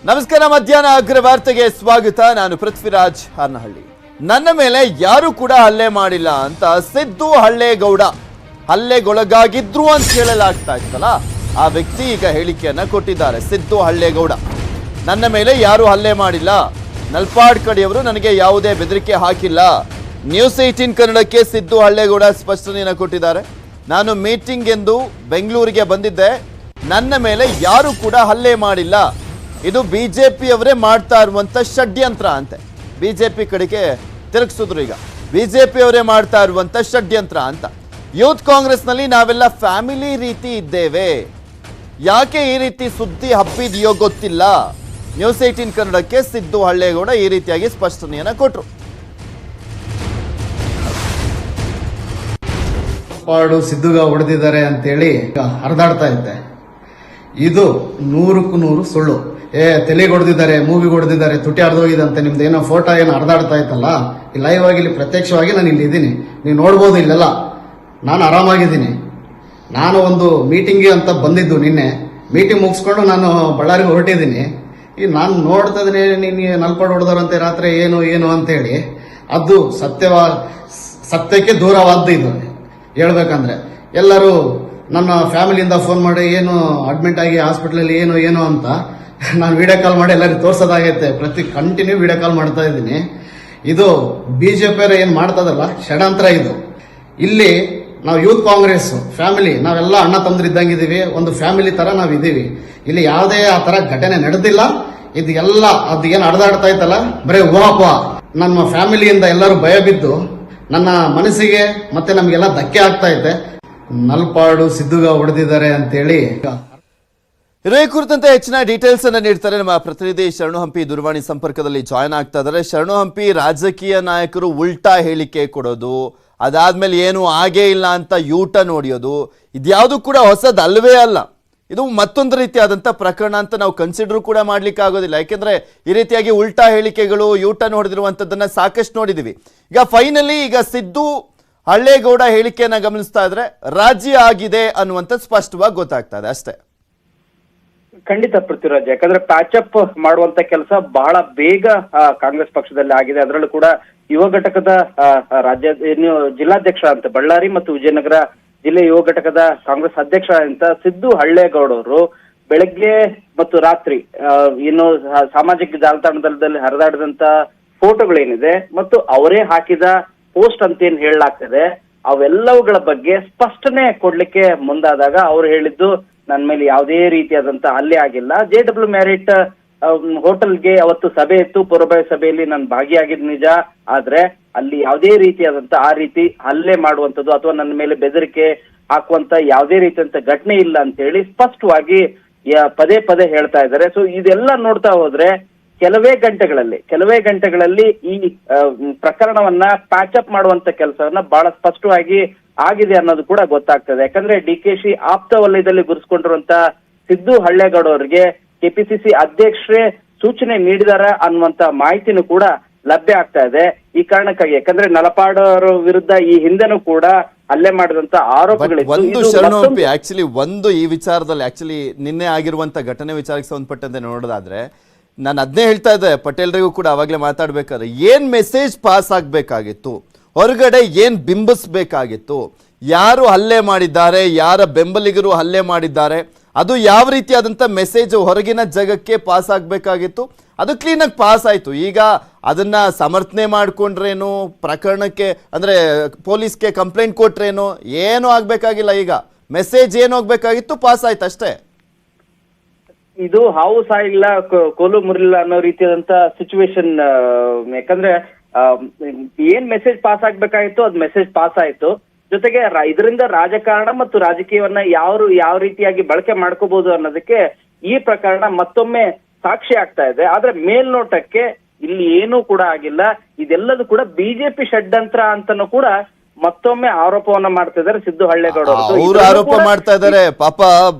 ನಮಸ್ಕಾರ. ಮಧ್ಯಾಹ್ನ ಅಗ್ರ ವಾರ್ತೆಗೆ ಸ್ವಾಗತ. ನಾನು ಪೃಥ್ವಿರಾಜ್ ಹಾರ್ನಹಳ್ಳಿ. ನನ್ನ ಮೇಲೆ ಯಾರು ಕೂಡ ಹಲ್ಲೆ ಮಾಡಿಲ್ಲ ಅಂತ ಸಿದ್ದು ಹಳ್ಳೇಗೌಡ ಹಲ್ಲೆಗೊಳಗಾಗಿದ್ರು ಅಂತ ಹೇಳಲಾಗ್ತಾ ಇತ್ತಲ್ಲ, ಆ ವ್ಯಕ್ತಿ ಈಗ ಹೇಳಿಕೆಯನ್ನ ಕೊಟ್ಟಿದ್ದಾರೆ. ಸಿದ್ದು ಹಳ್ಳೇಗೌಡ ನನ್ನ ಮೇಲೆ ಯಾರು ಹಲ್ಲೆ ಮಾಡಿಲ್ಲ, ನಲ್ಪಾಡ್ ಕಡೆಯವರು ನನಗೆ ಯಾವುದೇ ಬೆದರಿಕೆ ಹಾಕಿಲ್ಲ. ನ್ಯೂಸ್ 18 ಕನ್ನಡಕ್ಕೆ ಸಿದ್ದು ಹಳ್ಳೇಗೌಡ ಸ್ಪಷ್ಟನೆಯನ್ನು ಕೊಟ್ಟಿದ್ದಾರೆ. ನಾನು ಮೀಟಿಂಗ್ ಎಂದು ಬೆಂಗಳೂರಿಗೆ ಬಂದಿದ್ದೆ, ನನ್ನ ಮೇಲೆ ಯಾರು ಕೂಡ ಹಲ್ಲೆ ಮಾಡಿಲ್ಲ. ಇದು ಬಿಜೆಪಿ ಅವರೇ ಮಾಡ್ತಾ ಇರುವಂತ ಷಡ್ಯಂತ್ರ ಅಂತೆ. ಬಿಜೆಪಿ ಕಡೆಗೆ ತಿರುಗಿಸಿದ್ರು. ಈಗ ಬಿಜೆಪಿ ಅವರೇ ಮಾಡ್ತಾ ಇರುವಂತ ಷಡ್ಯಂತ್ರ ಅಂತ. ಯೂತ್ ಕಾಂಗ್ರೆಸ್ ನಲ್ಲಿ ನಾವೆಲ್ಲ ಫ್ಯಾಮಿಲಿ ರೀತಿ ಇದ್ದೇವೆ, ಯಾಕೆ ಈ ರೀತಿ ಸುದ್ದಿ ಹಬ್ಬಿದೆಯೋ ಗೊತ್ತಿಲ್ಲ. ನ್ಯೂಸ್ 18 ಕನ್ನಡಕ್ಕೆ ಸಿದ್ದು ಹಳ್ಳೇಗೌಡ ಈ ರೀತಿಯಾಗಿ ಸ್ಪಷ್ಟನೆಯನ್ನ ಕೊಟ್ರು. ಪಾಡು ಸಿದ್ದುಗ ಹೊಡೆದಿದ್ದಾರೆ ಅಂತೇಳಿ ಹರಿದಾಡ್ತಾ ಇದ್ದೆ. ಇದು 100ಕ್ಕೂ 100 ಸುಳ್ಳು. ತೆಲಿಗೆ ಹೊಡೆದಿದ್ದಾರೆ, ಮೂವಿಗೆ ಹೊಡೆದಿದ್ದಾರೆ, ತುಟಿ ಹರಿದೋಗಿದೆ ಅಂತ ನಿಮ್ದು ಏನೋ ಫೋಟೋ ಏನೋ ಹರಿದಾಡ್ತಾ ಇತ್ತಲ್ಲ, ಈ ಲೈವ್ ಆಗಿ ಇಲ್ಲಿ ಪ್ರತ್ಯಕ್ಷವಾಗಿ ನಾನು ಇಲ್ಲಿ ಇದ್ದೀನಿ, ನೀವು ನೋಡ್ಬೋದು. ಇಲ್ಲೆಲ್ಲ ನಾನು ಆರಾಮಾಗಿದ್ದೀನಿ. ನಾನು ಒಂದು ಮೀಟಿಂಗ್ಗೆ ಅಂತ ಬಂದಿದ್ದು, ನಿನ್ನೆ ಮೀಟಿಂಗ್ ಮುಗಿಸ್ಕೊಂಡು ನಾನು ಬಳ್ಳಾರಿಗೆ ಹೊರಟಿದ್ದೀನಿ. ಈಗ ನಾನು ನೋಡ್ತಾ ಇದ್ದೀನಿ, ನೀನು ನಲ್ಪಾಡು ಹೊಡೆದರಂತೆ ರಾತ್ರಿ ಏನು ಏನು ಅಂತೇಳಿ. ಅದು ಸತ್ಯಕ್ಕೆ ದೂರವಾದ್ದು. ಇದು ಹೇಳ್ಬೇಕಂದ್ರೆ ಎಲ್ಲರೂ ನನ್ನ ಫ್ಯಾಮಿಲಿಯಿಂದ ಫೋನ್ ಮಾಡಿ ಏನು ಅಡ್ಮಿಟ್ ಆಗಿ ಹಾಸ್ಪಿಟ್ಲಲ್ಲಿ ಏನು ಏನು ಅಂತ ನಾನು ವಿಡಿಯೋ ಕಾಲ್ ಮಾಡಿ ಎಲ್ಲರಿಗೂ ತೋರ್ಸೋದಾಗೈತೆ. ಕಂಟಿನ್ಯೂ ವಿಡಿಯೋ ಕಾಲ್ ಮಾಡ್ತಾ ಇದ್ದೀನಿ. ಇದು ಬಿಜೆಪಿ ಏನ್ ಮಾಡ್ತದಲ್ಲ ಷಡ್ಯಂತ್ರ ಇದು. ಇಲ್ಲಿ ನಾವು ಯೂತ್ ಕಾಂಗ್ರೆಸ್ ಫ್ಯಾಮಿಲಿ, ನಾವೆಲ್ಲ ಅಣ್ಣ ತಮ್ಮದಿದ್ದಂಗಿದ್ದೀವಿ, ಒಂದು ಫ್ಯಾಮಿಲಿ ತರ ನಾವಿದ್ದೀವಿ. ಇಲ್ಲಿ ಯಾವುದೇ ಆ ತರ ಘಟನೆ ನಡೆದಿಲ್ಲ. ಇದು ಎಲ್ಲ ಅದು ಏನು ಹರಿದಾಡ್ತಾ ಇತ್ತಲ್ಲ, ಬರೀ ಊಹಾಪೋಹ. ನಮ್ಮ ಫ್ಯಾಮಿಲಿಯಿಂದ ಎಲ್ಲರೂ ಭಯ ಬಿದ್ದು ನನ್ನ ಮನಸ್ಸಿಗೆ ಮತ್ತೆ ನಮ್ಗೆಲ್ಲ ಧಕ್ಕೆ ಆಗ್ತಾ ಐತೆ. ನಲ್ಪಾಡು ಸಿದ್ದುಗ ಹೊಡೆದಿದ್ದಾರೆ ಅಂತೇಳಿ. ಇದೇ ಕುರಿತಂತೆ ಹೆಚ್ಚಿನ ಡೀಟೇಲ್ಸ್ ಅನ್ನ ನೀಡ್ತಾರೆ ನಮ್ಮ ಪ್ರತಿನಿಧಿ ಶರಣು ಹಂಪಿ. ದೂರವಾಣಿ ಸಂಪರ್ಕದಲ್ಲಿ ಜಾಯ್ನ್ ಆಗ್ತಾ ಇದ್ದಾರೆ. ಶರಣು ಹಂಪಿ, ರಾಜಕೀಯ ನಾಯಕರು ಉಲ್ಟಾ ಹೇಳಿಕೆ ಕೊಡೋದು, ಅದಾದ್ಮೇಲೆ ಏನು ಆಗೇ ಇಲ್ಲ ಅಂತ ಯೂಟರ್ನ್ ಹೊಡೆಯೋದು, ಇದ್ಯಾವುದು ಕೂಡ ಹೊಸದಲ್ವೇ ಅಲ್ಲ. ಇದು ಮತ್ತೊಂದು ರೀತಿಯಾದಂಥ ಪ್ರಕರಣ ಅಂತ ನಾವು ಕನ್ಸಿಡರ್ ಕೂಡ ಮಾಡ್ಲಿಕ್ಕೆ ಆಗೋದಿಲ್ಲ. ಯಾಕೆಂದ್ರೆ ಈ ರೀತಿಯಾಗಿ ಉಲ್ಟಾ ಹೇಳಿಕೆಗಳು, ಯೂಟರ್ನ್ ಹೊಡೆದಿರುವಂಥದ್ದನ್ನ ಸಾಕಷ್ಟು ನೋಡಿದೀವಿ. ಈಗ ಫೈನಲಿ ಈಗ ಸಿದ್ದು ಹಳ್ಳೇಗೌಡ ಹೇಳಿಕೆಯನ್ನ ಗಮನಿಸ್ತಾ ಇದ್ರೆ ರಾಜಿ ಆಗಿದೆ ಅನ್ನುವಂಥ ಸ್ಪಷ್ಟವಾಗಿ ಗೊತ್ತಾಗ್ತಾ ಇದೆ ಅಷ್ಟೇ. ಖಂಡಿತ ಪೃಥ್ವಿರಾಜ್, ಯಾಕಂದ್ರೆ ಪ್ಯಾಚಪ್ ಮಾಡುವಂತ ಕೆಲಸ ಬಹಳ ಬೇಗ ಕಾಂಗ್ರೆಸ್ ಪಕ್ಷದಲ್ಲಿ ಆಗಿದೆ. ಅದರಲ್ಲೂ ಕೂಡ ಯುವ ಘಟಕದ ರಾಜ್ಯ ಜಿಲ್ಲಾಧ್ಯಕ್ಷ ಅಂತ ಬಳ್ಳಾರಿ ಮತ್ತು ವಿಜಯನಗರ ಜಿಲ್ಲೆ ಯುವ ಘಟಕದ ಕಾಂಗ್ರೆಸ್ ಅಧ್ಯಕ್ಷ ಅಂತ ಸಿದ್ದು ಹಳ್ಳೇಗೌಡ ಅವರು ಬೆಳಗ್ಗೆ ಮತ್ತು ರಾತ್ರಿ ಇನ್ನು ಸಾಮಾಜಿಕ ಜಾಲತಾಣದಲ್ಲಿ ಹರಿದಾಡಿದಂತ ಫೋಟೋಗಳೇನಿದೆ ಮತ್ತು ಅವರೇ ಹಾಕಿದ ಪೋಸ್ಟ್ ಅಂತ ಏನ್ ಹೇಳಲಾಗ್ತದೆ, ಅವೆಲ್ಲವುಗಳ ಬಗ್ಗೆ ಸ್ಪಷ್ಟನೆ ಕೊಡ್ಲಿಕ್ಕೆ ಮುಂದಾದಾಗ ಅವ್ರು ಹೇಳಿದ್ದು, ನನ್ನ ಮೇಲೆ ಯಾವುದೇ ರೀತಿಯಾದಂತ ಹಲ್ಲೆ ಆಗಿಲ್ಲ. JW ಮ್ಯಾರಿಟ್ ಹೋಟೆಲ್ಗೆ ಅವತ್ತು ಸಭೆ ಇತ್ತು, ಪೂರ್ವಭಾವಿ ಸಭೆಯಲ್ಲಿ ನಾನು ಭಾಗಿಯಾಗಿದ್ದು ನಿಜ, ಆದ್ರೆ ಅಲ್ಲಿ ಯಾವುದೇ ರೀತಿಯಾದಂತ ಆ ರೀತಿ ಹಲ್ಲೆ ಮಾಡುವಂಥದ್ದು ಅಥವಾ ನನ್ನ ಮೇಲೆ ಬೆದರಿಕೆ ಹಾಕುವಂತ ಯಾವುದೇ ರೀತಿಯಂತ ಘಟನೆ ಇಲ್ಲ ಅಂತ ಹೇಳಿ ಸ್ಪಷ್ಟವಾಗಿ ಪದೇ ಪದೇ ಹೇಳ್ತಾ ಇದ್ದಾರೆ. ಸೊ ಇದೆಲ್ಲ ನೋಡ್ತಾ ಹೋದ್ರೆ ಕೆಲವೇ ಗಂಟೆಗಳಲ್ಲಿ ಈ ಪ್ರಕರಣವನ್ನ ಪ್ಯಾಚಪ್ ಮಾಡುವಂತ ಕೆಲಸವನ್ನ ಬಹಳ ಸ್ಪಷ್ಟವಾಗಿ ಆಗಿದೆ ಅನ್ನೋದು ಕೂಡ ಗೊತ್ತಾಗ್ತದೆ. ಯಾಕಂದ್ರೆ DKC ಆಪ್ತ ವಲಯದಲ್ಲಿ ಗುರುಸ್ಕೊಂಡಿರುವಂತ ಸಿದ್ದು ಹಳ್ಳೇಗೌಡ ಅವರಿಗೆ KPCC ಅಧ್ಯಕ್ಷರೇ ಸೂಚನೆ ನೀಡಿದಾರ ಅನ್ನುವಂತ ಮಾಹಿತಿನೂ ಕೂಡ ಲಭ್ಯ ಆಗ್ತಾ ಇದೆ. ಈ ಕಾರಣಕ್ಕಾಗಿ, ಯಾಕಂದ್ರೆ ನಲಪಾಡ್ ಅವರ ವಿರುದ್ಧ ಈ ಹಿಂದೆನೂ ಕೂಡ ಹಲ್ಲೆ ಮಾಡಿದಂತ ಆರೋಪಗಳಿತ್ತು. ಆಕ್ಚುಲಿ ಒಂದು ಈ ವಿಚಾರದಲ್ಲಿ ಆಕ್ಚುಲಿ ನಿನ್ನೆ ಆಗಿರುವಂತ ಘಟನೆ ವಿಚಾರಕ್ಕೆ ಸಂಬಂಧಪಟ್ಟಂತೆ ನೋಡೋದಾದ್ರೆ, ನಾನು ಅದನ್ನೇ ಹೇಳ್ತಾ ಇದ್ದೆ ಪಟೇಲ್ರಿಗೂ ಕೂಡ ಅವಾಗಲೇ ಮಾತಾಡ್ಬೇಕಾದ್ರೆ, ಏನ್ ಮೆಸೇಜ್ ಪಾಸ್ ಆಗ್ಬೇಕಾಗಿತ್ತು, ಹೊರಗಡೆ ಏನ್ ಬಿಂಬಿಸ್ಬೇಕಾಗಿತ್ತು, ಯಾರು ಹಲ್ಲೆ ಮಾಡಿದ್ದಾರೆ, ಯಾರ ಬೆಂಬಲಿಗರು ಹಲ್ಲೆ ಮಾಡಿದ್ದಾರೆ, ಅದು ಯಾವ ರೀತಿಯಾದಂಥ ಮೆಸೇಜ್ ಹೊರಗಿನ ಜಗಕ್ಕೆ ಪಾಸ್ ಆಗಬೇಕಾಗಿತ್ತು, ಅದು ಕ್ಲೀನಾಗಿ ಪಾಸ್ ಆಯಿತು. ಈಗ ಅದನ್ನ ಸಮರ್ಥನೆ ಮಾಡ್ಕೊಂಡ್ರೇನು, ಪ್ರಕರಣಕ್ಕೆ ಅಂದರೆ ಪೊಲೀಸ್ಗೆ ಕಂಪ್ಲೇಂಟ್ ಕೊಟ್ರೇನು, ಏನೂ ಆಗಬೇಕಾಗಿಲ್ಲ. ಈಗ ಮೆಸೇಜ್ ಏನು ಹೋಗ್ಬೇಕಾಗಿತ್ತು, ಪಾಸ್ ಆಯ್ತು ಅಷ್ಟೇ. ಇದು ಹಾವು ಸಾಯಿಲ್ಲ, ಕೋಲು ಮುರಿಲ್ಲ ಅನ್ನೋ ರೀತಿಯಾದಂತ ಸಿಚುವೇಶನ್. ಯಾಕಂದ್ರೆ ಏನ್ ಮೆಸೇಜ್ ಪಾಸ್ ಆಗ್ಬೇಕಾಗಿತ್ತು ಅದು ಮೆಸೇಜ್ ಪಾಸ್ ಆಯ್ತು. ಜೊತೆಗೆ ಇದರಿಂದ ರಾಜಕಾರಣ ಮತ್ತು ರಾಜಕೀಯವನ್ನ ಯಾವ ರೀತಿಯಾಗಿ ಬಳಕೆ ಮಾಡ್ಕೋಬಹುದು ಅನ್ನೋದಕ್ಕೆ ಈ ಪ್ರಕರಣ ಮತ್ತೊಮ್ಮೆ ಸಾಕ್ಷಿ ಆಗ್ತಾ ಇದೆ. ಆದ್ರೆ ಮೇಲ್ನೋಟಕ್ಕೆ ಇಲ್ಲಿ ಏನೂ ಕೂಡ ಆಗಿಲ್ಲ. ಇದೆಲ್ಲದೂ ಕೂಡ ಬಿಜೆಪಿ ಷಡ್ಯಂತ್ರ ಅಂತಾನೂ ಕೂಡ ಮತ್ತೊಮ್ಮೆ ಆರೋಪವನ್ನ ಮಾಡ್ತಾ ಇದ್ದಾರೆ ಸಿದ್ದು ಹಳ್ಳೇಗೌಡ ಅವರು ಆರೋಪ ಮಾಡ್ತಾ ಇದ್ದಾರೆ. ಪಾಪ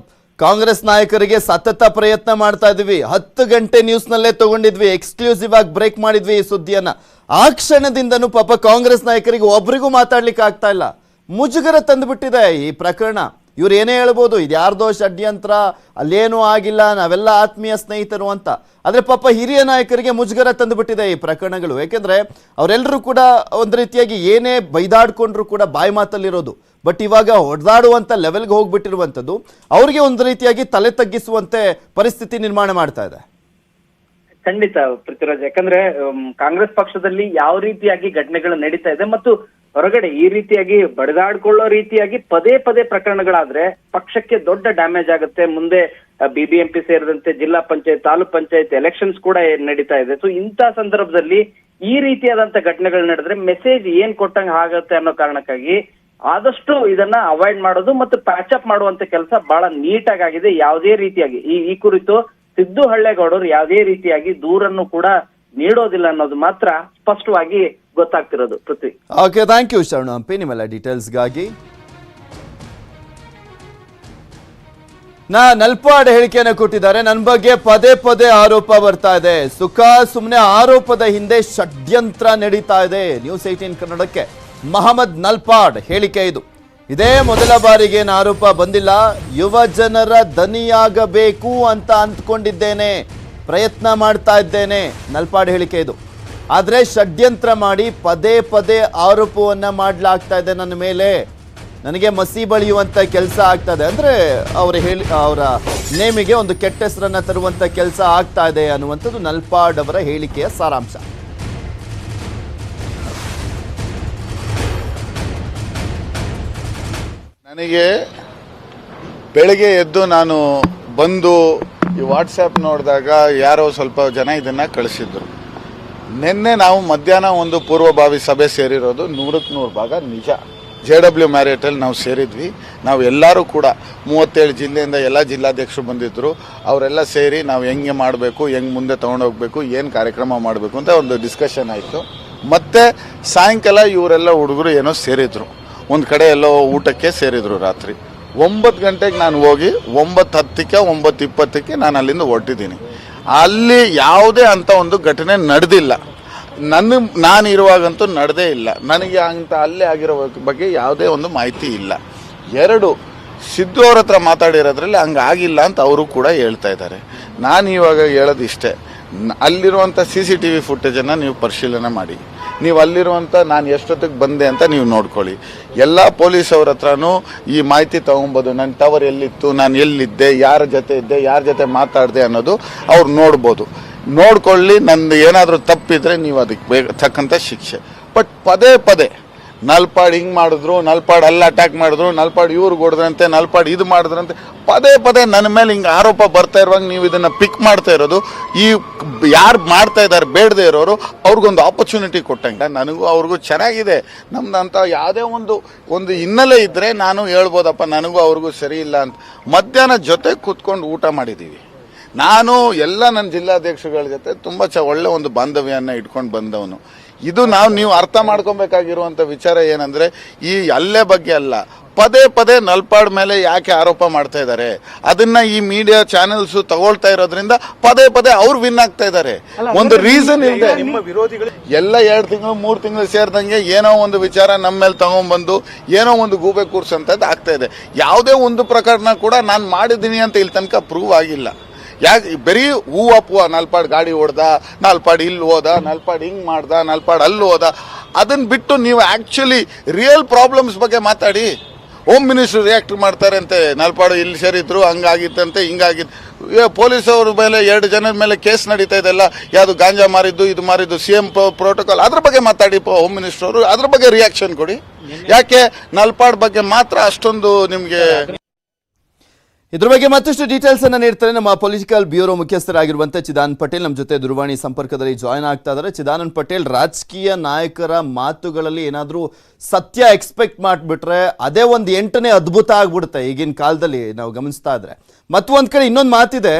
ಕಾಂಗ್ರೆಸ್ ನಾಯಕರಿಗೆ ಸತತ ಪ್ರಯತ್ನ ಮಾಡ್ತಾ ಇದ್ವಿ, 10 ಗಂಟೆ ನ್ಯೂಸ್ ನಲ್ಲೇ ತಗೊಂಡಿದ್ವಿ, ಎಕ್ಸ್ಕ್ಲೂಸಿವ್ ಆಗಿ ಬ್ರೇಕ್ ಮಾಡಿದ್ವಿ ಈ ಸುದ್ದಿಯನ್ನ. ಆ ಕ್ಷಣದಿಂದನೂ ಪಾಪ ಕಾಂಗ್ರೆಸ್ ನಾಯಕರಿಗೆ ಒಬ್ರಿಗೂ ಮಾತಾಡ್ಲಿಕ್ಕೆ ಆಗ್ತಾ ಇಲ್ಲ. ಮುಜುಗರ ತಂದುಬಿಟ್ಟಿದೆ ಈ ಪ್ರಕರಣ. ಇವ್ರು ಏನೇ ಹೇಳ್ಬೋದು, ಇದು ಯಾರ್ದೋ ಷಡ್ಯಂತ್ರ, ಅಲ್ಲೇನೂ ಆಗಿಲ್ಲ, ನಾವೆಲ್ಲ ಆತ್ಮೀಯ ಸ್ನೇಹಿತರು ಅಂತ. ಆದರೆ ಪಾಪ ಹಿರಿಯ ನಾಯಕರಿಗೆ ಮುಜುಗರ ತಂದುಬಿಟ್ಟಿದೆ ಈ ಪ್ರಕರಣಗಳು. ಯಾಕೆಂದರೆ ಅವರೆಲ್ಲರೂ ಕೂಡ ಒಂದು ರೀತಿಯಾಗಿ ಏನೇ ಬೈದಾಡ್ಕೊಂಡ್ರು ಕೂಡ ಬಾಯಿ ಮಾತಲ್ಲಿರೋದು. ಬಟ್ ಇವಾಗ ಹೊಡೆದಾಡುವಂಥ ಲೆವೆಲ್ಗೆ ಹೋಗ್ಬಿಟ್ಟಿರುವಂಥದ್ದು ಅವ್ರಿಗೆ ಒಂದು ರೀತಿಯಾಗಿ ತಲೆ ತಗ್ಗಿಸುವಂತೆ ಪರಿಸ್ಥಿತಿ ನಿರ್ಮಾಣ ಮಾಡ್ತಾ ಇದೆ. ಖಂಡಿತ ಪೃಥ್ವಿರಾಜ್, ಯಾಕಂದ್ರೆ ಕಾಂಗ್ರೆಸ್ ಪಕ್ಷದಲ್ಲಿ ಯಾವ ರೀತಿಯಾಗಿ ಘಟನೆಗಳು ನಡೀತಾ ಇದೆ ಮತ್ತು ಹೊರಗಡೆ ಈ ರೀತಿಯಾಗಿ ಬಡಿದಾಡ್ಕೊಳ್ಳೋ ರೀತಿಯಾಗಿ ಪದೇ ಪದೇ ಪ್ರಕರಣಗಳಾದ್ರೆ ಪಕ್ಷಕ್ಕೆ ದೊಡ್ಡ ಡ್ಯಾಮೇಜ್ ಆಗುತ್ತೆ. ಮುಂದೆ BBMP ಸೇರಿದಂತೆ ಜಿಲ್ಲಾ ಪಂಚಾಯತ್, ತಾಲೂಕ್ ಪಂಚಾಯತ್ ಎಲೆಕ್ಷನ್ಸ್ ಕೂಡ ನಡೀತಾ ಇದೆ. ಸೊ ಇಂಥ ಸಂದರ್ಭದಲ್ಲಿ ಈ ರೀತಿಯಾದಂತ ಘಟನೆಗಳು ನಡೆದ್ರೆ ಮೆಸೇಜ್ ಏನ್ ಕೊಟ್ಟಂಗೆ ಆಗುತ್ತೆ ಅನ್ನೋ ಕಾರಣಕ್ಕಾಗಿ ಆದಷ್ಟು ಇದನ್ನ ಅವಾಯ್ಡ್ ಮಾಡೋದು ಮತ್ತು ಪ್ಯಾಚ್ ಅಪ್ ಮಾಡುವಂತ ಕೆಲಸ ಬಹಳ ನೀಟಾಗಿ ಆಗಿದೆ. ಯಾವುದೇ ರೀತಿಯಾಗಿ ಈ ಕುರಿತು ಸಿದ್ದು ಹಳ್ಳೇಗೌಡರು ಯಾವುದೇ ರೀತಿಯಾಗಿ ದೂರನ್ನು ಕೂಡ ನೀಡೋದಿಲ್ಲ ಅನ್ನೋದು ಮಾತ್ರ ಸ್ಪಷ್ಟವಾಗಿ ಗೊತ್ತಾಗ್ತಿರೋದು. ಪೃಥ್ವಿ, ಓಕೆ, ಥ್ಯಾಂಕ್ ಯು ಶರಣು ಹಂಪಿ ನಿಮ್ಮೆಲ್ಲ ಡೀಟೇಲ್ಸ್ಗಾಗಿ. ನಲ್ಪಾಡ್ ಹೇಳಿಕೆಯನ್ನು ಕೊಟ್ಟಿದ್ದಾರೆ. ನನ್ನ ಬಗ್ಗೆ ಪದೇ ಪದೇ ಆರೋಪ ಬರ್ತಾ ಇದೆ. ಸುಮ್ಮನೆ ಆರೋಪದ ಹಿಂದೆ ಷಡ್ಯಂತ್ರ ನಡೀತಾ ಇದೆ. ನ್ಯೂಸ್ 18 ಕನ್ನಡಕ್ಕೆ ಮಹಮ್ಮದ್ ನಲ್ಪಾಡ್ ಹೇಳಿಕೆ ಇದು. ಇದೇ ಮೊದಲ ಬಾರಿಗೆ ಆರೋಪ ಬಂದಿಲ್ಲ. ಯುವ ಜನರ ದನಿಯಾಗಬೇಕು ಅಂತ ಅಂದ್ಕೊಂಡಿದ್ದೇನೆ, ಪ್ರಯತ್ನ ಮಾಡ್ತಾ ಇದ್ದೇನೆ, ನಲ್ಪಾಡ್ ಹೇಳಿಕೆ ಇದು. ಆದರೆ ಷಡ್ಯಂತ್ರ ಮಾಡಿ ಪದೇ ಪದೇ ಆರೋಪವನ್ನ ಮಾಡಲಾಗ್ತಾ ಇದೆ ನನ್ನ ಮೇಲೆ, ನನಗೆ ಮಸಿ ಬಳಿಯುವಂಥ ಕೆಲಸ ಆಗ್ತಾ ಇದೆ. ಅಂದರೆ ಅವರ ನೇಮಿಗೆ ಒಂದು ಕೆಟ್ಟ ಹೆಸರನ್ನು ತರುವಂಥ ಕೆಲಸ ಆಗ್ತಾ ಇದೆ ಅನ್ನುವಂಥದ್ದು ನಲ್ಪಾಡ್ ಅವರ ಹೇಳಿಕೆಯ ಸಾರಾಂಶ. ನನಗೆ ಬೆಳಗ್ಗೆ ಎದ್ದು ನಾನು ಬಂದು ಈ ವಾಟ್ಸಪ್ ನೋಡಿದಾಗ ಯಾರೋ ಸ್ವಲ್ಪ ಜನ ಇದನ್ನು ಕಳಿಸಿದ್ರು. ನಿನ್ನೆ ನಾವು ಮಧ್ಯಾಹ್ನ ಒಂದು ಪೂರ್ವಭಾವಿ ಸಭೆ ಸೇರಿರೋದು 100% ಭಾಗ ನಿಜ. JW ಮ್ಯಾರಿಯಟಲ್ಲಿ ನಾವು ಸೇರಿದ್ವಿ. ನಾವು ಎಲ್ಲರೂ ಕೂಡ 37 ಜಿಲ್ಲೆಯಿಂದ ಎಲ್ಲ ಜಿಲ್ಲಾಧ್ಯಕ್ಷರು ಬಂದಿದ್ದರು. ಅವರೆಲ್ಲ ಸೇರಿ ನಾವು ಹೆಂಗೆ ಮಾಡಬೇಕು, ಹೆಂಗೆ ಮುಂದೆ ತೊಗೊಂಡೋಗ್ಬೇಕು, ಏನು ಕಾರ್ಯಕ್ರಮ ಮಾಡಬೇಕು ಅಂತ ಒಂದು ಡಿಸ್ಕಷನ್ ಆಯಿತು. ಮತ್ತು ಸಾಯಂಕಾಲ ಇವರೆಲ್ಲ ಹುಡುಗರು ಏನೋ ಸೇರಿದ್ರು, ಒಂದು ಕಡೆ ಎಲ್ಲೋ ಊಟಕ್ಕೆ ಸೇರಿದ್ರು. ರಾತ್ರಿ 9 ಗಂಟೆಗೆ ನಾನು ಹೋಗಿ 9:10ಕ್ಕೆ 9:20ಕ್ಕೆ ನಾನು ಅಲ್ಲಿಂದ ಹೊರಟಿದ್ದೀನಿ. ಅಲ್ಲಿ ಯಾವುದೇ ಅಂಥ ಒಂದು ಘಟನೆ ನಡೆದಿಲ್ಲ. ನಾನು ಇರುವಾಗಂತೂ ನಡೆದೇ ಇಲ್ಲ. ನನಗೆ ಅಂತ ಅಲ್ಲೇ ಆಗಿರೋ ಬಗ್ಗೆ ಯಾವುದೇ ಒಂದು ಮಾಹಿತಿ ಇಲ್ಲ. 2, ಸಿದ್ದು ಅವ್ರ ಹತ್ರ ಮಾತಾಡಿರೋದ್ರಲ್ಲಿ ಹಂಗಾಗಿಲ್ಲ ಅಂತ ಅವರು ಕೂಡ ಹೇಳ್ತಾ ಇದ್ದಾರೆ. ನಾನು ಇವಾಗ ಹೇಳೋದು ಇಷ್ಟೇ, ಅಲ್ಲಿರುವಂಥ CCTV ಫುಟೇಜನ್ನು ನೀವು ಪರಿಶೀಲನೆ ಮಾಡಿ. ನೀವು ಅಲ್ಲಿರುವಂಥ ನಾನು ಎಷ್ಟೊತ್ತಿಗೆ ಬಂದೆ ಅಂತ ನೀವು ನೋಡ್ಕೊಳ್ಳಿ. ಎಲ್ಲ ಪೊಲೀಸ್ ಅವ್ರ ಹತ್ರನೂ ಈ ಮಾಹಿತಿ ತೊಗೊಬೋದು. ನನ್ನ ಟವರ್ ಎಲ್ಲಿತ್ತು, ನಾನು ಎಲ್ಲಿದ್ದೆ, ಯಾರ ಜೊತೆ ಇದ್ದೆ, ಯಾರ ಜೊತೆ ಮಾತಾಡಿದೆ ಅನ್ನೋದು ಅವ್ರು ನೋಡ್ಬೋದು. ನೋಡ್ಕೊಳ್ಳಿ. ನಂದು ಏನಾದರೂ ತಪ್ಪಿದ್ರೆ ನೀವು ಅದಕ್ಕೆ ತಕ್ಕಂಥ ಶಿಕ್ಷೆ. ಬಟ್ ಪದೇ ಪದೇ ನಲ್ಪಾಡ್ ಹಿಂಗೆ ಮಾಡಿದ್ರು, ನಲ್ಪಾಡ್ ಅಲ್ಲಿ ಅಟ್ಯಾಕ್ ಮಾಡಿದ್ರು, ನಲ್ಪಾಡ್ ಇವ್ರಿಗೆ ಹೊಡೆದ್ರಂತೆ, ನಲ್ಪಾಡ್ ಇದು ಮಾಡಿದ್ರಂತೆ, ಪದೇ ಪದೇ ನನ್ನ ಮೇಲೆ ಹಿಂಗೆ ಆರೋಪ ಬರ್ತಾ ಇರುವಾಗ ನೀವು ಇದನ್ನು ಪಿಕ್ ಮಾಡ್ತಾ ಇರೋದು, ಈ ಯಾರು ಮಾಡ್ತಾ ಇದ್ದಾರೆ ಬೇಡದೇ ಇರೋರು ಅವ್ರಿಗೊಂದು ಆಪರ್ಚುನಿಟಿ ಕೊಟ್ಟಂಗೆ. ನನಗೂ ಅವ್ರಿಗೂ ಚೆನ್ನಾಗಿದೆ. ನಮ್ದಂತ ಯಾವುದೇ ಒಂದು ಹಿನ್ನೆಲೆ ಇದ್ದರೆ ನಾನು ಹೇಳ್ಬೋದಪ್ಪ ನನಗೂ ಅವ್ರಿಗೂ ಸರಿ ಇಲ್ಲ ಅಂತ. ಮಧ್ಯಾಹ್ನ ಜೊತೆ ಕೂತ್ಕೊಂಡು ಊಟ ಮಾಡಿದ್ದೀವಿ. ನಾನು ಎಲ್ಲ ನನ್ನ ಜಿಲ್ಲಾಧ್ಯಕ್ಷಗಳ ಜೊತೆ ತುಂಬ ಒಳ್ಳೆ ಒಂದು ಬಾಂಧವ್ಯನ ಇಟ್ಕೊಂಡು ಬಂದವನು. ಇದು ನೀವು ಅರ್ಥ ಮಾಡ್ಕೊಬೇಕಾಗಿರುವಂಥ ವಿಚಾರ ಏನಂದರೆ, ಈ ಹಲ್ಲೆ ಬಗ್ಗೆ ಅಲ್ಲ, ಪದೇ ಪದೇ ನಲ್ಪಾಡ್ ಮೇಲೆ ಯಾಕೆ ಆರೋಪ ಮಾಡ್ತಾ ಇದ್ದಾರೆ ಅದನ್ನ ಈ ಮೀಡಿಯಾ ಚಾನೆಲ್ಸ್ ತಗೊಳ್ತಾ ಇರೋದ್ರಿಂದ ಪದೇ ಪದೇ ಅವ್ರು ವಿನ್ ಆಗ್ತಾ ಇದ್ದಾರೆ. ಒಂದು ರೀಸನ್ ಇದೆ. ಎಲ್ಲ 2 ತಿಂಗಳು 3 ತಿಂಗಳು ಸೇರಿದಂಗೆ ಏನೋ ಒಂದು ವಿಚಾರ ನಮ್ಮ ಮೇಲೆ ತಗೊಂಡ್ಬಂದು ಏನೋ ಒಂದು ಗೂಬೆ ಕೂರ್ಸಂತದ್ದು ಆಗ್ತಾ ಇದೆ. ಯಾವುದೇ ಒಂದು ಪ್ರಕರಣ ಕೂಡ ನಾನು ಮಾಡಿದ್ದೀನಿ ಅಂತ ಇಲ್ಲಿ ತನಕ ಪ್ರೂವ್ ಆಗಿಲ್ಲ. ಯಾಕೆ ಬರೀ ಹೂವಪ್ಪುವ ನಲ್ಪಾಡ್ ಗಾಡಿ ಹೊಡೆದ, ನಲ್ಪಾಡ್ ಇಲ್ಲಿ ಹೋದ, ನಲ್ಪಾಡ್ ಹಿಂಗೆ ಮಾಡ್ದ, ನಲ್ಪಾಡ್ ಅಲ್ಲಿ ಹೋದ, ಅದನ್ನ ಬಿಟ್ಟು ನೀವು ಆ್ಯಕ್ಚುಲಿ ರಿಯಲ್ ಪ್ರಾಬ್ಲಮ್ಸ್ ಬಗ್ಗೆ ಮಾತಾಡಿ. ಹೋಮ್ ಮಿನಿಸ್ಟರ್ ರಿಯಾಕ್ಟ್ ಮಾಡ್ತಾರೆ ಅಂತೆ, ನಲ್ಪಾಡು ಇಲ್ಲಿ ಸೇರಿದ್ರು, ಹಂಗಾಗಿತ್ತಂತೆ, ಹಿಂಗಾಗಿತ್ತು. ಪೊಲೀಸ್ ಅವ್ರ ಮೇಲೆ 2 ಜನದ ಮೇಲೆ ಕೇಸ್ ನಡೀತಾ ಇದೆಲ್ಲ, ಯಾವುದು ಗಾಂಜಾ ಮಾರಿದ್ದು, ಇದು ಮಾರಿದ್ದು, CM ಪ್ರೋಟೋಕಾಲ್, ಅದ್ರ ಬಗ್ಗೆ ಮಾತಾಡಿ ಹೋಮ್ ಮಿನಿಸ್ಟರ್ ಅವರು, ಅದ್ರ ಬಗ್ಗೆ ರಿಯಾಕ್ಷನ್ ಕೊಡಿ. ಯಾಕೆ ನಲ್ಪಾಡ್ ಬಗ್ಗೆ ಮಾತ್ರ ಅಷ್ಟೊಂದು ನಿಮಗೆ? ಇದ್ರ ಬಗ್ಗೆ ಮತ್ತಷ್ಟು ಡೀಟೇಲ್ಸ್ ಅನ್ನ ನೀಡ್ತಾರೆ ನಮ್ಮ ಪೊಲಿಟಿಕಲ್ ಬ್ಯೂರೋ ಮುಖ್ಯಸ್ಥರಾಗಿರುವಂತೆ ಚಿದಾನಂದ್ ಪಟೇಲ್ ನಮ್ಮ ಜೊತೆ ದೂರವಾಣಿ ಸಂಪರ್ಕದಲ್ಲಿ ಜಾಯ್ನ್ ಆಗ್ತಾ ಇದ್ದಾರೆ. ಚಿದಾನಂದ್ ಪಟೇಲ್, ರಾಜಕೀಯ ನಾಯಕರ ಮಾತುಗಳಲ್ಲಿ ಏನಾದರೂ ಸತ್ಯ ಎಕ್ಸ್ಪೆಕ್ಟ್ ಮಾಡಿಬಿಟ್ರೆ ಅದೇ ಒಂದು 8ನೇ ಅದ್ಭುತ ಆಗ್ಬಿಡುತ್ತೆ ಈಗಿನ ಕಾಲದಲ್ಲಿ ನಾವು ಗಮನಿಸ್ತಾ ಇದ್ರೆ. ಮತ್ತೊಂದು ಕಡೆ ಇನ್ನೊಂದು ಮಾತಿದೆ,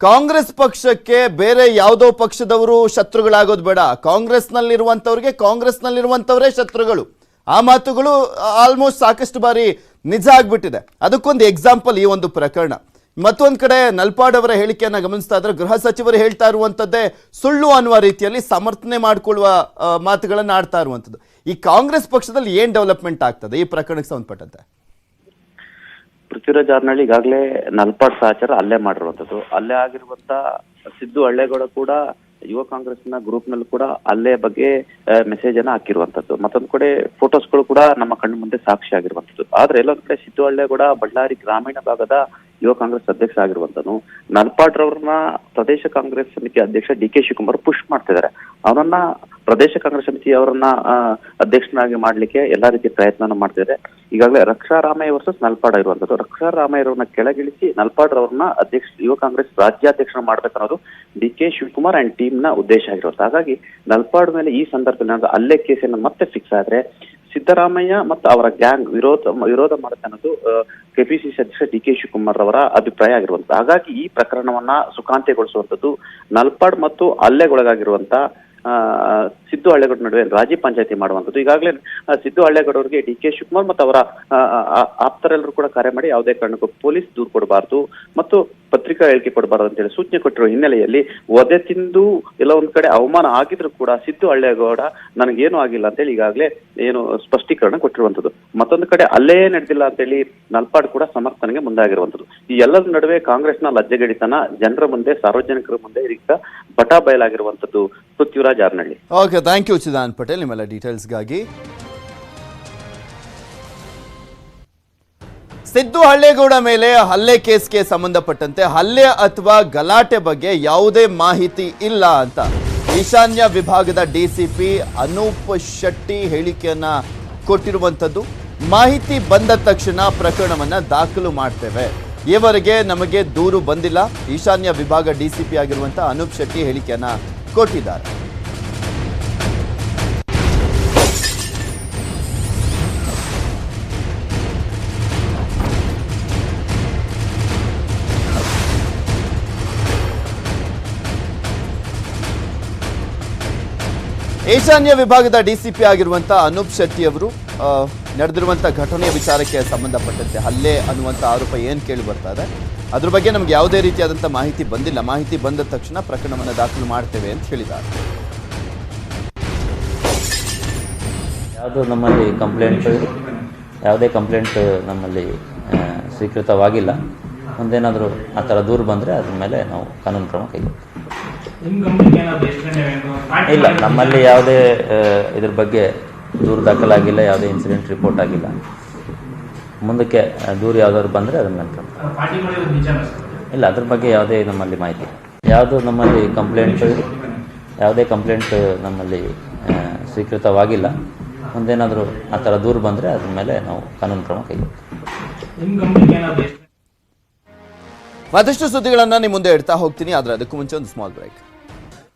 ಕಾಂಗ್ರೆಸ್ ಪಕ್ಷಕ್ಕೆ ಬೇರೆ ಯಾವುದೋ ಪಕ್ಷದವರು ಶತ್ರುಗಳಾಗೋದು ಬೇಡ, ಕಾಂಗ್ರೆಸ್ನಲ್ಲಿರುವಂಥವರೇ ಶತ್ರುಗಳು. ಆ ಮಾತುಗಳು ಆಲ್ಮೋಸ್ಟ್ ಸಾಕಷ್ಟು ಬಾರಿ ನಿಜ ಆಗ್ಬಿಟ್ಟಿದೆ. ಅದಕ್ಕೊಂದು ಎಕ್ಸಾಂಪಲ್ ಈ ಒಂದು ಪ್ರಕರಣ. ಮತ್ತೊಂದು ಕಡೆ ನಲ್ಪಾಡ್ ಅವರ ಹೇಳಿಕೆಯನ್ನು ಗಮನಿಸ್ತಾ ಇದ್ರೆ ಗೃಹ ಸಚಿವರು ಹೇಳ್ತಾ ಇರುವಂಥದ್ದೇ ಸುಳ್ಳು ಅನ್ನುವ ರೀತಿಯಲ್ಲಿ ಸಮರ್ಥನೆ ಮಾಡಿಕೊಳ್ಳುವ ಮಾತುಗಳನ್ನು ಆಡ್ತಾ ಇರುವಂಥದ್ದು. ಈ ಕಾಂಗ್ರೆಸ್ ಪಕ್ಷದಲ್ಲಿ ಏನ್ ಡೆವಲಪ್ಮೆಂಟ್ ಆಗ್ತದೆ ಈ ಪ್ರಕರಣಕ್ಕೆ ಸಂಬಂಧಪಟ್ಟಂತೆ? ಪೃಥ್ವಿರಾಜ್ ಹಾರನಹಳ್ಳಿ ಈಗಾಗಲೇ ನಲ್ಪಾಡ್ ಸಹಚರ ಹಲ್ಲೆ ಮಾಡಿರುವಂತದ್ದು. ಹಲ್ಲೆ ಆಗಿರುವಂತ ಸಿದ್ದು ಹಳ್ಳೇಗೌಡ ಕೂಡ ಯುವ ಕಾಂಗ್ರೆಸ್ನ ಗ್ರೂಪ್ ನಲ್ಲಿ ಕೂಡ ಹಲ್ಲೆ ಬಗ್ಗೆ ಮೆಸೇಜ್ ಅನ್ನ ಹಾಕಿರುವಂತದ್ದು. ಮತ್ತೊಂದು ಕಡೆ ಫೋಟೋಸ್ಗಳು ಕೂಡ ನಮ್ಮ ಕಣ್ಣು ಮುಂದೆ ಸಾಕ್ಷಿ ಆಗಿರುವಂತದ್ದು. ಆದ್ರೆ ಎಲ್ಲೊಂದ್ ಕಡೆ ಸಿದ್ದು ಹಳ್ಳೇಗೌಡ ಬಳ್ಳಾರಿ ಗ್ರಾಮೀಣ ಭಾಗದ ಯುವ ಕಾಂಗ್ರೆಸ್ ಅಧ್ಯಕ್ಷ ಆಗಿರುವಂತನು ನಲ್ಪಾಡ್ ರವ್ರನ್ನ ಪ್ರದೇಶ ಕಾಂಗ್ರೆಸ್ ಸಮಿತಿ ಅಧ್ಯಕ್ಷ ಡಿ ಕೆ ಶಿವಕುಮಾರ್ ಪುಷ್ ಮಾಡ್ತಿದ್ದಾರೆ. ಅವರನ್ನ ಪ್ರದೇಶ ಕಾಂಗ್ರೆಸ್ ಸಮಿತಿ ಅವರನ್ನ ಅಧ್ಯಕ್ಷನಾಗಿ ಮಾಡ್ಲಿಕ್ಕೆ ಎಲ್ಲಾ ರೀತಿಯ ಪ್ರಯತ್ನ ಮಾಡ್ತಿದ್ದಾರೆ. ಈಗಾಗಲೇ ರಕ್ಷಾ ರಾಮಯ್ಯ ವರ್ಸಸ್ ನಲ್ಪಾಡ್ ಇರುವಂತದ್ದು. ರಕ್ಷಾ ರಾಮಯ್ಯರವ್ರನ್ನ ಕೆಳಗಿಳಿಸಿ ನಲ್ಪಾಡ್ ರವ್ರನ್ನ ಯುವ ಕಾಂಗ್ರೆಸ್ ರಾಜ್ಯಾಧ್ಯಕ್ಷನ ಮಾಡ್ಬೇಕನ್ನೋದು ಡಿ ಕೆ ಶಿವಕುಮಾರ್ ಅಂಡ್ ಟೀಮ್ ನ ಉದ್ದೇಶ ಆಗಿರುತ್ತೆ. ಹಾಗಾಗಿ ನಲ್ಪಾಡ್ ಮೇಲೆ ಈ ಸಂದರ್ಭದಲ್ಲಿ ಹಲ್ಲೆ ಕೇಸನ್ನು ಮತ್ತೆ ಫಿಕ್ಸ್ ಆದ್ರೆ ಸಿದ್ದರಾಮಯ್ಯ ಮತ್ತು ಅವರ ಗ್ಯಾಂಗ್ ವಿರೋಧ ಮಾಡುತ್ತೆ ಅನ್ನೋದು ಕೆಪಿಸಿಸಿ ಅಧ್ಯಕ್ಷ ಡಿ ಕೆ ಶಿವಕುಮಾರ್ ಅವರ ಅಭಿಪ್ರಾಯ ಆಗಿರುವಂತ. ಹಾಗಾಗಿ ಈ ಪ್ರಕರಣವನ್ನ ಸುಖಾಂತ್ಯಗೊಳಿಸುವಂತದ್ದು ನಲ್ಪಾಡ್ ಮತ್ತು ಹಲ್ಲೆಗೊಳಗಾಗಿರುವಂತ ಸಿದ್ದು ಹಳ್ಳೇಗೌಡ ನಡುವೆ ರಾಜಿ ಪಂಚಾಯತಿ ಮಾಡುವಂಥದ್ದು. ಈಗಾಗಲೇ ಸಿದ್ದು ಹಳ್ಳೇಗೌಡ ಅವರಿಗೆ ಡಿ ಕೆ ಶಿವಕುಮಾರ್ ಮತ್ತು ಅವರ ಆಪ್ತರೆಲ್ಲರೂ ಕೂಡ ಕರೆ ಮಾಡಿ ಯಾವುದೇ ಕಾರಣಕ್ಕೂ ಪೊಲೀಸ್ ದೂರು ಕೊಡಬಾರ್ದು ಮತ್ತು ಪತ್ರಿಕಾ ಹೇಳಿಕೆ ಕೊಡಬಾರ್ದು ಅಂತೇಳಿ ಸೂಚನೆ ಕೊಟ್ಟಿರುವ ಹಿನ್ನೆಲೆಯಲ್ಲಿ ಒದೆ ತಿಂದು ಎಲ್ಲ ಒಂದ್ ಕಡೆ ಅವಮಾನ ಆಗಿದ್ರು ಕೂಡ ಸಿದ್ದು ಹಳ್ಳೇಗೌಡ ನನಗೇನು ಆಗಿಲ್ಲ ಅಂತೇಳಿ ಈಗಾಗಲೇ ಏನು ಸ್ಪಷ್ಟೀಕರಣ ಕೊಟ್ಟಿರುವಂತದ್ದು. ಮತ್ತೊಂದು ಕಡೆ ಅಲ್ಲೇ ನಡೆದಿಲ್ಲ ಅಂತೇಳಿ ನಲ್ಪಾಡ್ ಕೂಡ ಸಮರ್ಥನೆಗೆ ಮುಂದಾಗಿರುವಂತದ್ದು. ಈ ಎಲ್ಲರ ನಡುವೆ ಕಾಂಗ್ರೆಸ್ನ ಲಜ್ಜೆಗಡಿತನ ಜನರ ಮುಂದೆ ಸಾರ್ವಜನಿಕರ ಮುಂದೆ ಈಗ ಬಟಾ ಬಯಲಾಗಿರುವಂತದ್ದು Prithviraj Haranahalli. Okay, thank you Chidanand Patel ನಿಮ್ಮೆಲ್ಲ ಡೀಟೇಲ್ಸ್ಗಾಗಿ. ಸಿದ್ದು ಹಳ್ಳೇಗೌಡ ಮೇಲೆ ಹಲ್ಲೆ ಕೇಸ್ಗೆ ಸಂಬಂಧಪಟ್ಟಂತೆ ಹಲ್ಲೆ ಅಥವಾ ಗಲಾಟೆ ಬಗ್ಗೆ ಯಾವುದೇ ಮಾಹಿತಿ ಇಲ್ಲ ಅಂತ ಈಶಾನ್ಯ ವಿಭಾಗದ ಡಿಸಿಪಿ ಅನೂಪ್ ಶೆಟ್ಟಿ ಹೇಳಿಕೆಯನ್ನ ಕೊಟ್ಟಿರುವಂತದ್ದು. ಮಾಹಿತಿ ಬಂದ ತಕ್ಷಣ ಪ್ರಕರಣವನ್ನ ದಾಖಲು ಮಾಡ್ತೇವೆ, ಈವರೆಗೆ ನಮಗೆ ದೂರು ಬಂದಿಲ್ಲ. ಈಶಾನ್ಯ ವಿಭಾಗ ಡಿಸಿಪಿ ಆಗಿರುವಂತಹ ಅನೂಪ್ ಶೆಟ್ಟಿ ಹೇಳಿಕೆಯನ್ನ ಕೊಟ್ಟಿದ್ದಾರೆ. ಈಶಾನ್ಯ ವಿಭಾಗದ ಡಿಸಿಪಿ ಆಗಿರುವಂತಹ ಅನೂಪ್ ಶೆಟ್ಟಿ ಅವರು ನಡೆದಿರುವಂತಹ ಘಟನೆಯ ವಿಚಾರಕ್ಕೆ ಸಂಬಂಧಪಟ್ಟಂತೆ ಹಲ್ಲೆ ಅನ್ನುವಂಥ ಆರೋಪ ಏನು ಕೇಳಿ ಬರ್ತಾ ಇದೆ, ಅದ್ರ ಬಗ್ಗೆ ನಮ್ಗೆ ಯಾವುದೇ ರೀತಿಯಾದಂಥ ಮಾಹಿತಿ ಬಂದಿಲ್ಲ. ಮಾಹಿತಿ ಬಂದ ತಕ್ಷಣ ಪ್ರಕರಣವನ್ನು ದಾಖಲು ಮಾಡ್ತೇವೆ ಅಂತ ಹೇಳಿದ್ದಾರೆ. ಯಾವುದೇ ಕಂಪ್ಲೇಂಟ್ ನಮ್ಮಲ್ಲಿ ಸ್ವೀಕೃತವಾಗಿಲ್ಲ. ಮುಂದೇನಾದರೂ ಆ ಥರ ದೂರು ಬಂದರೆ ಅದ್ರ ಮೇಲೆ ನಾವು ಕಾನೂನು ಕ್ರಮ ಕೈಗೊಳ್ತೀವಿ. ಇಲ್ಲ, ನಮ್ಮಲ್ಲಿ ಯಾವುದೇ ಇದ್ರ ಬಗ್ಗೆ ದೂರು ದಾಖಲಾಗಿಲ್ಲ, ಯಾವುದೇ ಇನ್ಸಿಡೆಂಟ್ ರಿಪೋರ್ಟ್ ಆಗಿಲ್ಲ. ಮುಂದಕ್ಕೆ ದೂರು ಯಾವುದಾದ್ರು ಬಂದರೆ ಅದ್ರ ಮೇಲೆ ಕ್ರಮ. ಇಲ್ಲ, ಅದ್ರ ಬಗ್ಗೆ ಯಾವುದೇ ನಮ್ಮಲ್ಲಿ ಮಾಹಿತಿ, ನಮ್ಮಲ್ಲಿ ಯಾವುದೇ ಕಂಪ್ಲೇಂಟ್ ನಮ್ಮಲ್ಲಿ ಸ್ವೀಕೃತವಾಗಿಲ್ಲ. ಮುಂದೇನಾದರೂ ಆ ಥರ ದೂರು ಬಂದರೆ ಅದ್ರ ಮೇಲೆ ನಾವು ಕಾನೂನು ಕ್ರಮ ಕೈಗೊಳ್ತೀವಿ. ಮತ್ತಷ್ಟು ಸುದ್ದಿಗಳನ್ನ ನಿಮ್ಮ ಮುಂದೆ ಇಡ್ತಾ ಹೋಗ್ತೀನಿ, ಆದ್ರೆ ಅದಕ್ಕೂ ಮುಂಚೆ ಒಂದು ಸ್ಮಾಲ್ ಬ್ರೇಕ್.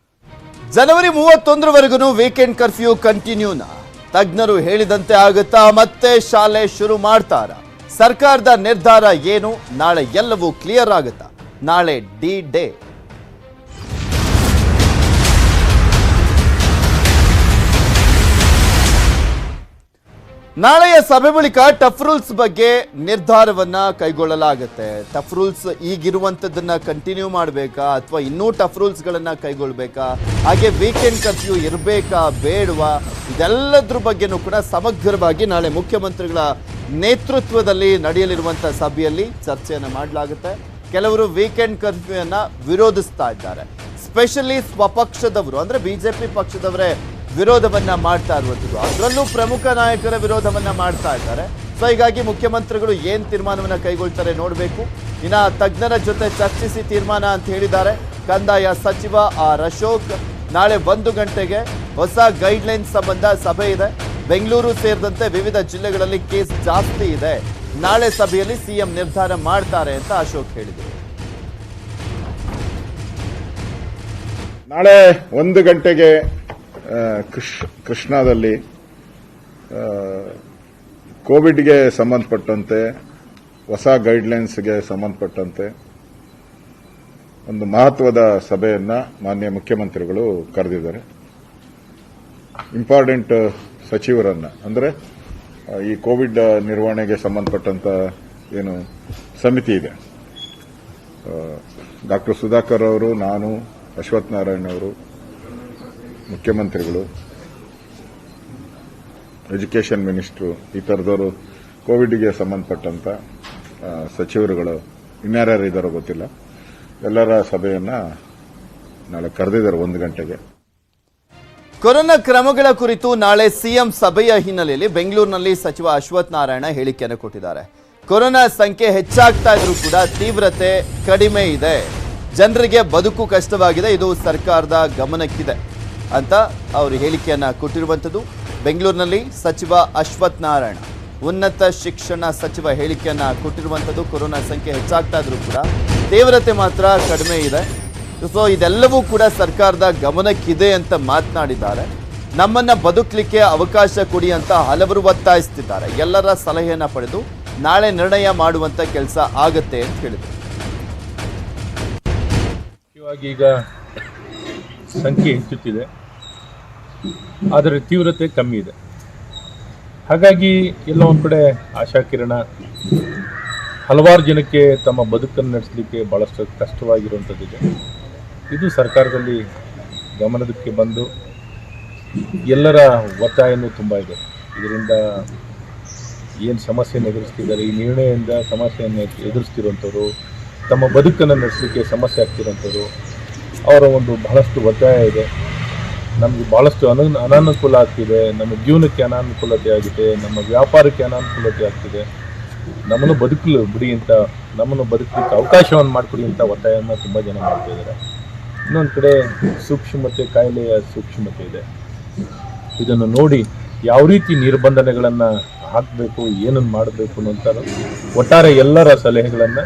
ಜನವರಿ 31ರವರೆಗೂ ವೀಕೆಂಡ್ ಕರ್ಫ್ಯೂ ಕಂಟಿನ್ಯೂನಾ? ತಜ್ಞರು ಹೇಳಿದಂತೆ ಆಗುತ್ತಾ? ಮತ್ತೆ ಶಾಲೆ ಶುರು ಮಾಡ್ತಾರ? ಸರ್ಕಾರದ ನಿರ್ಧಾರ ಏನು? ನಾಳೆ ಎಲ್ಲವೂ ಕ್ಲಿಯರ್ ಆಗುತ್ತಾ? ನಾಳೆ ಡಿ-ಡೇ. ನಾಳೆಯ ಸಭೆ ಬಳಿಕ ಟಫ್ ರೂಲ್ಸ್ ಬಗ್ಗೆ ನಿರ್ಧಾರವನ್ನ ಕೈಗೊಳ್ಳಲಾಗುತ್ತೆ. ಟಫ್ ರೂಲ್ಸ್ ಈಗಿರುವಂಥದ್ದನ್ನ ಕಂಟಿನ್ಯೂ ಮಾಡಬೇಕಾ ಅಥವಾ ಇನ್ನೂ ಟಫ್ ರೂಲ್ಸ್ಗಳನ್ನ ಕೈಗೊಳ್ಳಬೇಕಾ? ಹಾಗೆ ವೀಕೆಂಡ್ ಕರ್ಫ್ಯೂ ಇರಬೇಕಾ ಬೇಡವಾ? ಇದೆಲ್ಲದ್ರ ಬಗ್ಗೆನೂ ಕೂಡ ಸಮಗ್ರವಾಗಿ ನಾಳೆ ಮುಖ್ಯಮಂತ್ರಿಗಳ ನೇತೃತ್ವದಲ್ಲಿ ನಡೆಯಲಿರುವಂಥ ಸಭೆಯಲ್ಲಿ ಚರ್ಚೆಯನ್ನು ಮಾಡಲಾಗುತ್ತೆ. ಕೆಲವರು ವೀಕೆಂಡ್ ಕರ್ಫ್ಯೂಯನ್ನ ವಿರೋಧಿಸ್ತಾ ಇದ್ದಾರೆ. ಸ್ಪೆಷಲಿ ಸ್ವಪಕ್ಷದವರು ಅಂದ್ರೆ ಬಿಜೆಪಿ ಪಕ್ಷದವರೇ ವಿರೋಧವನ್ನ ಮಾಡ್ತಾ ಇರುವಂಥದ್ದು. ಅದರಲ್ಲೂ ಪ್ರಮುಖ ನಾಯಕರ ವಿರೋಧವನ್ನ ಮಾಡ್ತಾ ಇದ್ದಾರೆ. ಸೊ ಹೀಗಾಗಿ ಮುಖ್ಯಮಂತ್ರಿಗಳು ಏನ್ ತೀರ್ಮಾನವನ್ನ ಕೈಗೊಳ್ತಾರೆ ನೋಡಬೇಕು. ಇನ್ನ ತಜ್ಞರ ಜೊತೆ ಚರ್ಚಿಸಿ ತೀರ್ಮಾನ ಅಂತ ಹೇಳಿದ್ದಾರೆ. ಕಂದಾಯ ಸಚಿವ ಆರ್ ಅಶೋಕ್ ನಾಳೆ 1 ಗಂಟೆಗೆ ಹೊಸ ಗೈಡ್ಲೈನ್ ಸಂಬಂಧ ಸಭೆ ಇದೆ. ಬೆಂಗಳೂರು ಸೇರಿದಂತೆ ವಿವಿಧ ಜಿಲ್ಲೆಗಳಲ್ಲಿ ಕೇಸ್ ಜಾಸ್ತಿ ಇದೆ. ನಾಳೆ ಸಭೆಯಲ್ಲಿ ಸಿಎಂ ನಿರ್ಧಾರ ಮಾಡ್ತಾರೆ ಅಂತ ಅಶೋಕ್ ಹೇಳಿದರು. ನಾಳೆ 1 ಗಂಟೆಗೆ ಕೃಷ್ಣಾದಲ್ಲಿ ಕೋವಿಡ್ಗೆ ಸಂಬಂಧಪಟ್ಟಂತೆ ಹೊಸ ಗೈಡ್ಲೈನ್ಸ್ಗೆ ಸಂಬಂಧಪಟ್ಟಂತೆ ಒಂದು ಮಹತ್ವದ ಸಭೆಯನ್ನ ಮಾನ್ಯ ಮುಖ್ಯಮಂತ್ರಿಗಳು ಕರೆದಿದ್ದಾರೆ. ಇಂಪಾರ್ಟೆಂಟ್ ಸಚಿವರನ್ನ ಅಂದ್ರೆ ಈ ಕೋವಿಡ್ ನಿರ್ವಹಣೆಗೆ ಸಂಬಂಧಪಟ್ಟಂತ ಏನು ಸಮಿತಿ ಇದೆ, ಡಾಕ್ಟರ್ ಸುಧಾಕರ್ ಅವರು, ನಾನು, ಅಶ್ವಥ್ ನಾರಾಯಣ್ ಅವರು, ಮುಖ್ಯಮಂತ್ರಿಗಳು, ಎಜುಕೇಷನ್ ಮಿನಿಸ್ಟ್ರು, ಈ ಥರದವರು ಕೋವಿಡ್ಗೆ ಸಂಬಂಧಪಟ್ಟಂತ ಸಚಿವರುಗಳು ಇನ್ಯಾರ್ಯಾರು ಇದ್ದಾರೋ ಗೊತ್ತಿಲ್ಲ, ಎಲ್ಲರ ಸಭೆಯನ್ನ ನಾಳೆ ಕರೆದಿದ್ದಾರೆ 1 ಗಂಟೆಗೆ. ಕೊರೋನಾ ಕ್ರಮಗಳ ಕುರಿತು ನಾಳೆ ಸಿಎಂ ಸಭೆಯ ಹಿನ್ನೆಲೆಯಲ್ಲಿ ಬೆಂಗಳೂರಿನಲ್ಲಿ ಸಚಿವ ಅಶ್ವಥ್ ನಾರಾಯಣ ಹೇಳಿಕೆಯನ್ನು ಕೊಟ್ಟಿದ್ದಾರೆ. ಕೊರೋನಾ ಸಂಖ್ಯೆ ಹೆಚ್ಚಾಗ್ತಾ ಇದ್ರೂ ಕೂಡ ತೀವ್ರತೆ ಕಡಿಮೆ ಇದೆ, ಜನರಿಗೆ ಬದುಕು ಕಷ್ಟವಾಗಿದೆ, ಇದು ಸರ್ಕಾರದ ಗಮನಕ್ಕಿದೆ ಅಂತ ಅವರು ಹೇಳಿಕೆಯನ್ನ ಕೊಟ್ಟಿರುವಂಥದ್ದು. ಬೆಂಗಳೂರಿನಲ್ಲಿ ಸಚಿವ ಅಶ್ವಥ್ ನಾರಾಯಣ ಉನ್ನತ ಶಿಕ್ಷಣ ಸಚಿವ ಹೇಳಿಕೆಯನ್ನ ಕೊಟ್ಟಿರುವಂಥದ್ದು. ಕೊರೋನಾ ಸಂಖ್ಯೆ ಹೆಚ್ಚಾಗ್ತಾ ಇದ್ರೂ ಕೂಡ ತೀವ್ರತೆ ಮಾತ್ರ ಕಡಿಮೆ ಇದೆ, ಸೊ ಇದೆಲ್ಲವೂ ಕೂಡ ಸರ್ಕಾರದ ಗಮನಕ್ಕಿದೆ ಅಂತ ಮಾತನಾಡಿದ್ದಾರೆ. ನಮ್ಮನ್ನ ಬದುಕಲಿಕ್ಕೆ ಅವಕಾಶ ಕೊಡಿ ಅಂತ ಹಲವರು ಒತ್ತಾಯಿಸುತ್ತಿದ್ದಾರೆ. ಎಲ್ಲರ ಸಲಹೆಯನ್ನ ಪಡೆದು ನಾಳೆ ನಿರ್ಣಯ ಮಾಡುವಂತ ಕೆಲಸ ಆಗತ್ತೆ ಅಂತ ಹೇಳಿದರು. ಈಗ ಸಂಖ್ಯೆ ಹೆಚ್ಚುತ್ತಿದೆ, ಆದರೆ ತೀವ್ರತೆ ಕಮ್ಮಿ ಇದೆ. ಹಾಗಾಗಿ ಎಲ್ಲ ಒಂದು ಕಡೆ ಆಶಾಕಿರಣ, ಹಲವಾರು ಜನಕ್ಕೆ ತಮ್ಮ ಬದುಕನ್ನು ನಡೆಸಲಿಕ್ಕೆ ಭಾಳಷ್ಟು ಕಷ್ಟವಾಗಿರುವಂಥದ್ದಿದೆ. ಇದು ಸರ್ಕಾರದಲ್ಲಿ ಗಮನಕ್ಕೆ ಬಂದು ಎಲ್ಲರ ಒತ್ತಾಯನೂ ತುಂಬ ಇದೆ. ಇದರಿಂದ ಏನು ಸಮಸ್ಯೆಯನ್ನು ಎದುರಿಸ್ತಿದ್ದಾರೆ, ಈ ನಿರ್ಣಯದಿಂದ ಸಮಸ್ಯೆಯನ್ನು ಎದುರಿಸ್ತಿರುವಂಥವ್ರು, ತಮ್ಮ ಬದುಕನ್ನು ನಡೆಸಲಿಕ್ಕೆ ಸಮಸ್ಯೆ ಆಗ್ತಿರೋಂಥವ್ರು, ಅವರ ಒಂದು ಬಹಳಷ್ಟು ಒತ್ತಾಯ ಇದೆ. ನಮಗೆ ಭಾಳಷ್ಟು ಅನಾನುಕೂಲ ಆಗ್ತಿದೆ, ನಮ್ಮ ಜೀವನಕ್ಕೆ ಅನಾನುಕೂಲತೆ ಆಗಿದೆ, ನಮ್ಮ ವ್ಯಾಪಾರಕ್ಕೆ ಅನಾನುಕೂಲತೆ ಆಗ್ತಿದೆ. ನಮ್ಮನ್ನು ಬದುಕಲು ಬಿಡಿ ಅಂತ, ನಮ್ಮನ್ನು ಬದುಕಲಿಕ್ಕೆ ಅವಕಾಶವನ್ನು ಮಾಡಿಕೊಡಿ ಅಂತ ಒತ್ತಾಯವನ್ನು ತುಂಬ ಜನ ಮಾಡ್ತಾ ಇದ್ದಾರೆ. ಇನ್ನೊಂದು ಕಡೆ ಸೂಕ್ಷ್ಮತೆ, ಕಾಯಿಲೆಯ ಸೂಕ್ಷ್ಮತೆ ಇದೆ. ಇದನ್ನು ನೋಡಿ ಯಾವ ರೀತಿ ನಿರ್ಬಂಧನೆಗಳನ್ನು ಹಾಕಬೇಕು, ಏನನ್ನು ಮಾಡಬೇಕು ಅನ್ನೋಂಥ ಒಟ್ಟಾರೆ ಎಲ್ಲರ ಸಲಹೆಗಳನ್ನು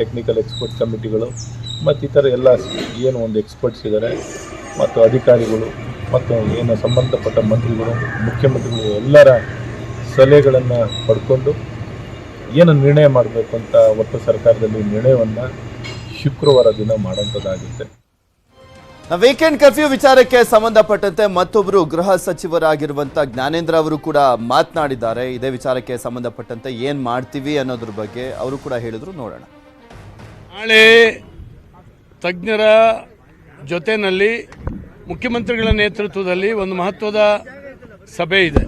ಟೆಕ್ನಿಕಲ್ ಎಕ್ಸ್ಪರ್ಟ್ ಕಮಿಟಿಗಳು ಮತ್ತು ಇತರ ಎಲ್ಲ ಏನು ಒಂದು ಎಕ್ಸ್ಪರ್ಟ್ಸ್ ಇದ್ದಾರೆ ಮತ್ತು ಅಧಿಕಾರಿಗಳು ಮತ್ತು ಏನು ಸಂಬಂಧಪಟ್ಟ ಮಂತ್ರಿಗಳು, ಮುಖ್ಯಮಂತ್ರಿಗಳು ಎಲ್ಲರ ಸಲಹೆಗಳನ್ನು ಪಡ್ಕೊಂಡು ಏನು ನಿರ್ಣಯ ಮಾಡಬೇಕು ಅಂತ ಒಟ್ಟು ಸರ್ಕಾರದಲ್ಲಿ ನಿರ್ಣಯವನ್ನು ಶುಕ್ರವಾರ ದಿನ ಮಾಡುವಂಥದ್ದಾಗುತ್ತೆ. ವೀಕೆಂಡ್ ಕರ್ಫ್ಯೂ ವಿಚಾರಕ್ಕೆ ಸಂಬಂಧಪಟ್ಟಂತೆ ಮತ್ತೊಬ್ಬರು ಗೃಹ ಸಚಿವರಾಗಿರುವಂತ ಜ್ಞಾನೇಂದ್ರ ಅವರು ಕೂಡ ಮಾತನಾಡಿದ್ದಾರೆ. ಇದೇ ವಿಚಾರಕ್ಕೆ ಸಂಬಂಧಪಟ್ಟಂತೆ ಏನ್ ಮಾಡ್ತೀವಿ ಅನ್ನೋದ್ರ ಬಗ್ಗೆ ಅವರು ಕೂಡ ಹೇಳಿದ್ರು, ನೋಡೋಣ. ನಾಳೆ ತಜ್ಞರ ಜೊತೆಯಲ್ಲಿ ಮುಖ್ಯಮಂತ್ರಿಗಳ ನೇತೃತ್ವದಲ್ಲಿ ಒಂದು ಮಹತ್ವದ ಸಭೆ ಇದೆ.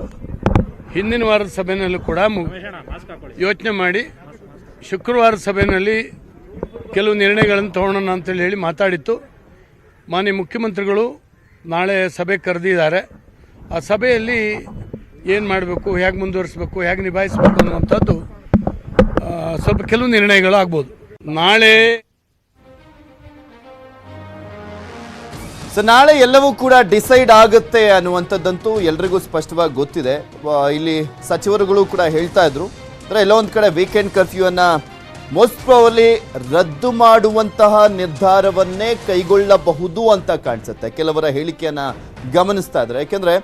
ಹಿಂದಿನ ವಾರದ ಸಭೆಯಲ್ಲೂ ಕೂಡ ಯೋಚನೆ ಮಾಡಿ ಶುಕ್ರವಾರ ಸಭೆಯಲ್ಲಿ ಕೆಲವು ನಿರ್ಣಯಗಳನ್ನು ತಗೊಳ್ಳೋಣ ಅಂತೇಳಿ ಹೇಳಿ ಮಾತಾಡಿತ್ತು. ಮಾನ್ಯ ಮುಖ್ಯಮಂತ್ರಿಗಳು ನಾಳೆ ಸಭೆ ಕರೆದಿದ್ದಾರೆ. ಆ ಸಭೆಯಲ್ಲಿ ಏನು ಮಾಡಬೇಕು, ಹೇಗೆ ಮುಂದುವರಿಸಬೇಕು, ಹೇಗೆ ನಿಭಾಯಿಸಬೇಕು ಅನ್ನುವಂಥದ್ದು ಸ್ವಲ್ಪ ಕೆಲವು ನಿರ್ಣಯಗಳು ಆಗ್ಬೋದು ನಾಳೆ. ನಾಳೆ ಎಲ್ಲವೂ ಕೂಡ ಡಿಸೈಡ್ ಆಗುತ್ತೆ ಅನ್ನುವಂಥದ್ದಂತೂ ಎಲ್ರಿಗೂ ಸ್ಪಷ್ಟವಾಗಿ ಗೊತ್ತಿದೆ. ಇಲ್ಲಿ ಸಚಿವರುಗಳು ಕೂಡ ಹೇಳ್ತಾ ಇದ್ರು, ಅಂದರೆ ಎಲ್ಲೋ ಒಂದು ಕಡೆ ವೀಕೆಂಡ್ ಕರ್ಫ್ಯೂ ಅನ್ನ ಮೋಸ್ಟ್ ಪ್ರಾಬಬ್ಲಿ ರದ್ದು ಮಾಡುವಂತಹ ನಿರ್ಧಾರವನ್ನೇ ಕೈಗೊಳ್ಳಬಹುದು ಅಂತ ಕಾಣಿಸುತ್ತೆ. ಕೆಲವರ ಹೇಳಿಕೆಯನ್ನ ಗಮನಿಸ್ತಾ ಇದ್ದಾರೆ. ಯಾಕೆಂದ್ರೆ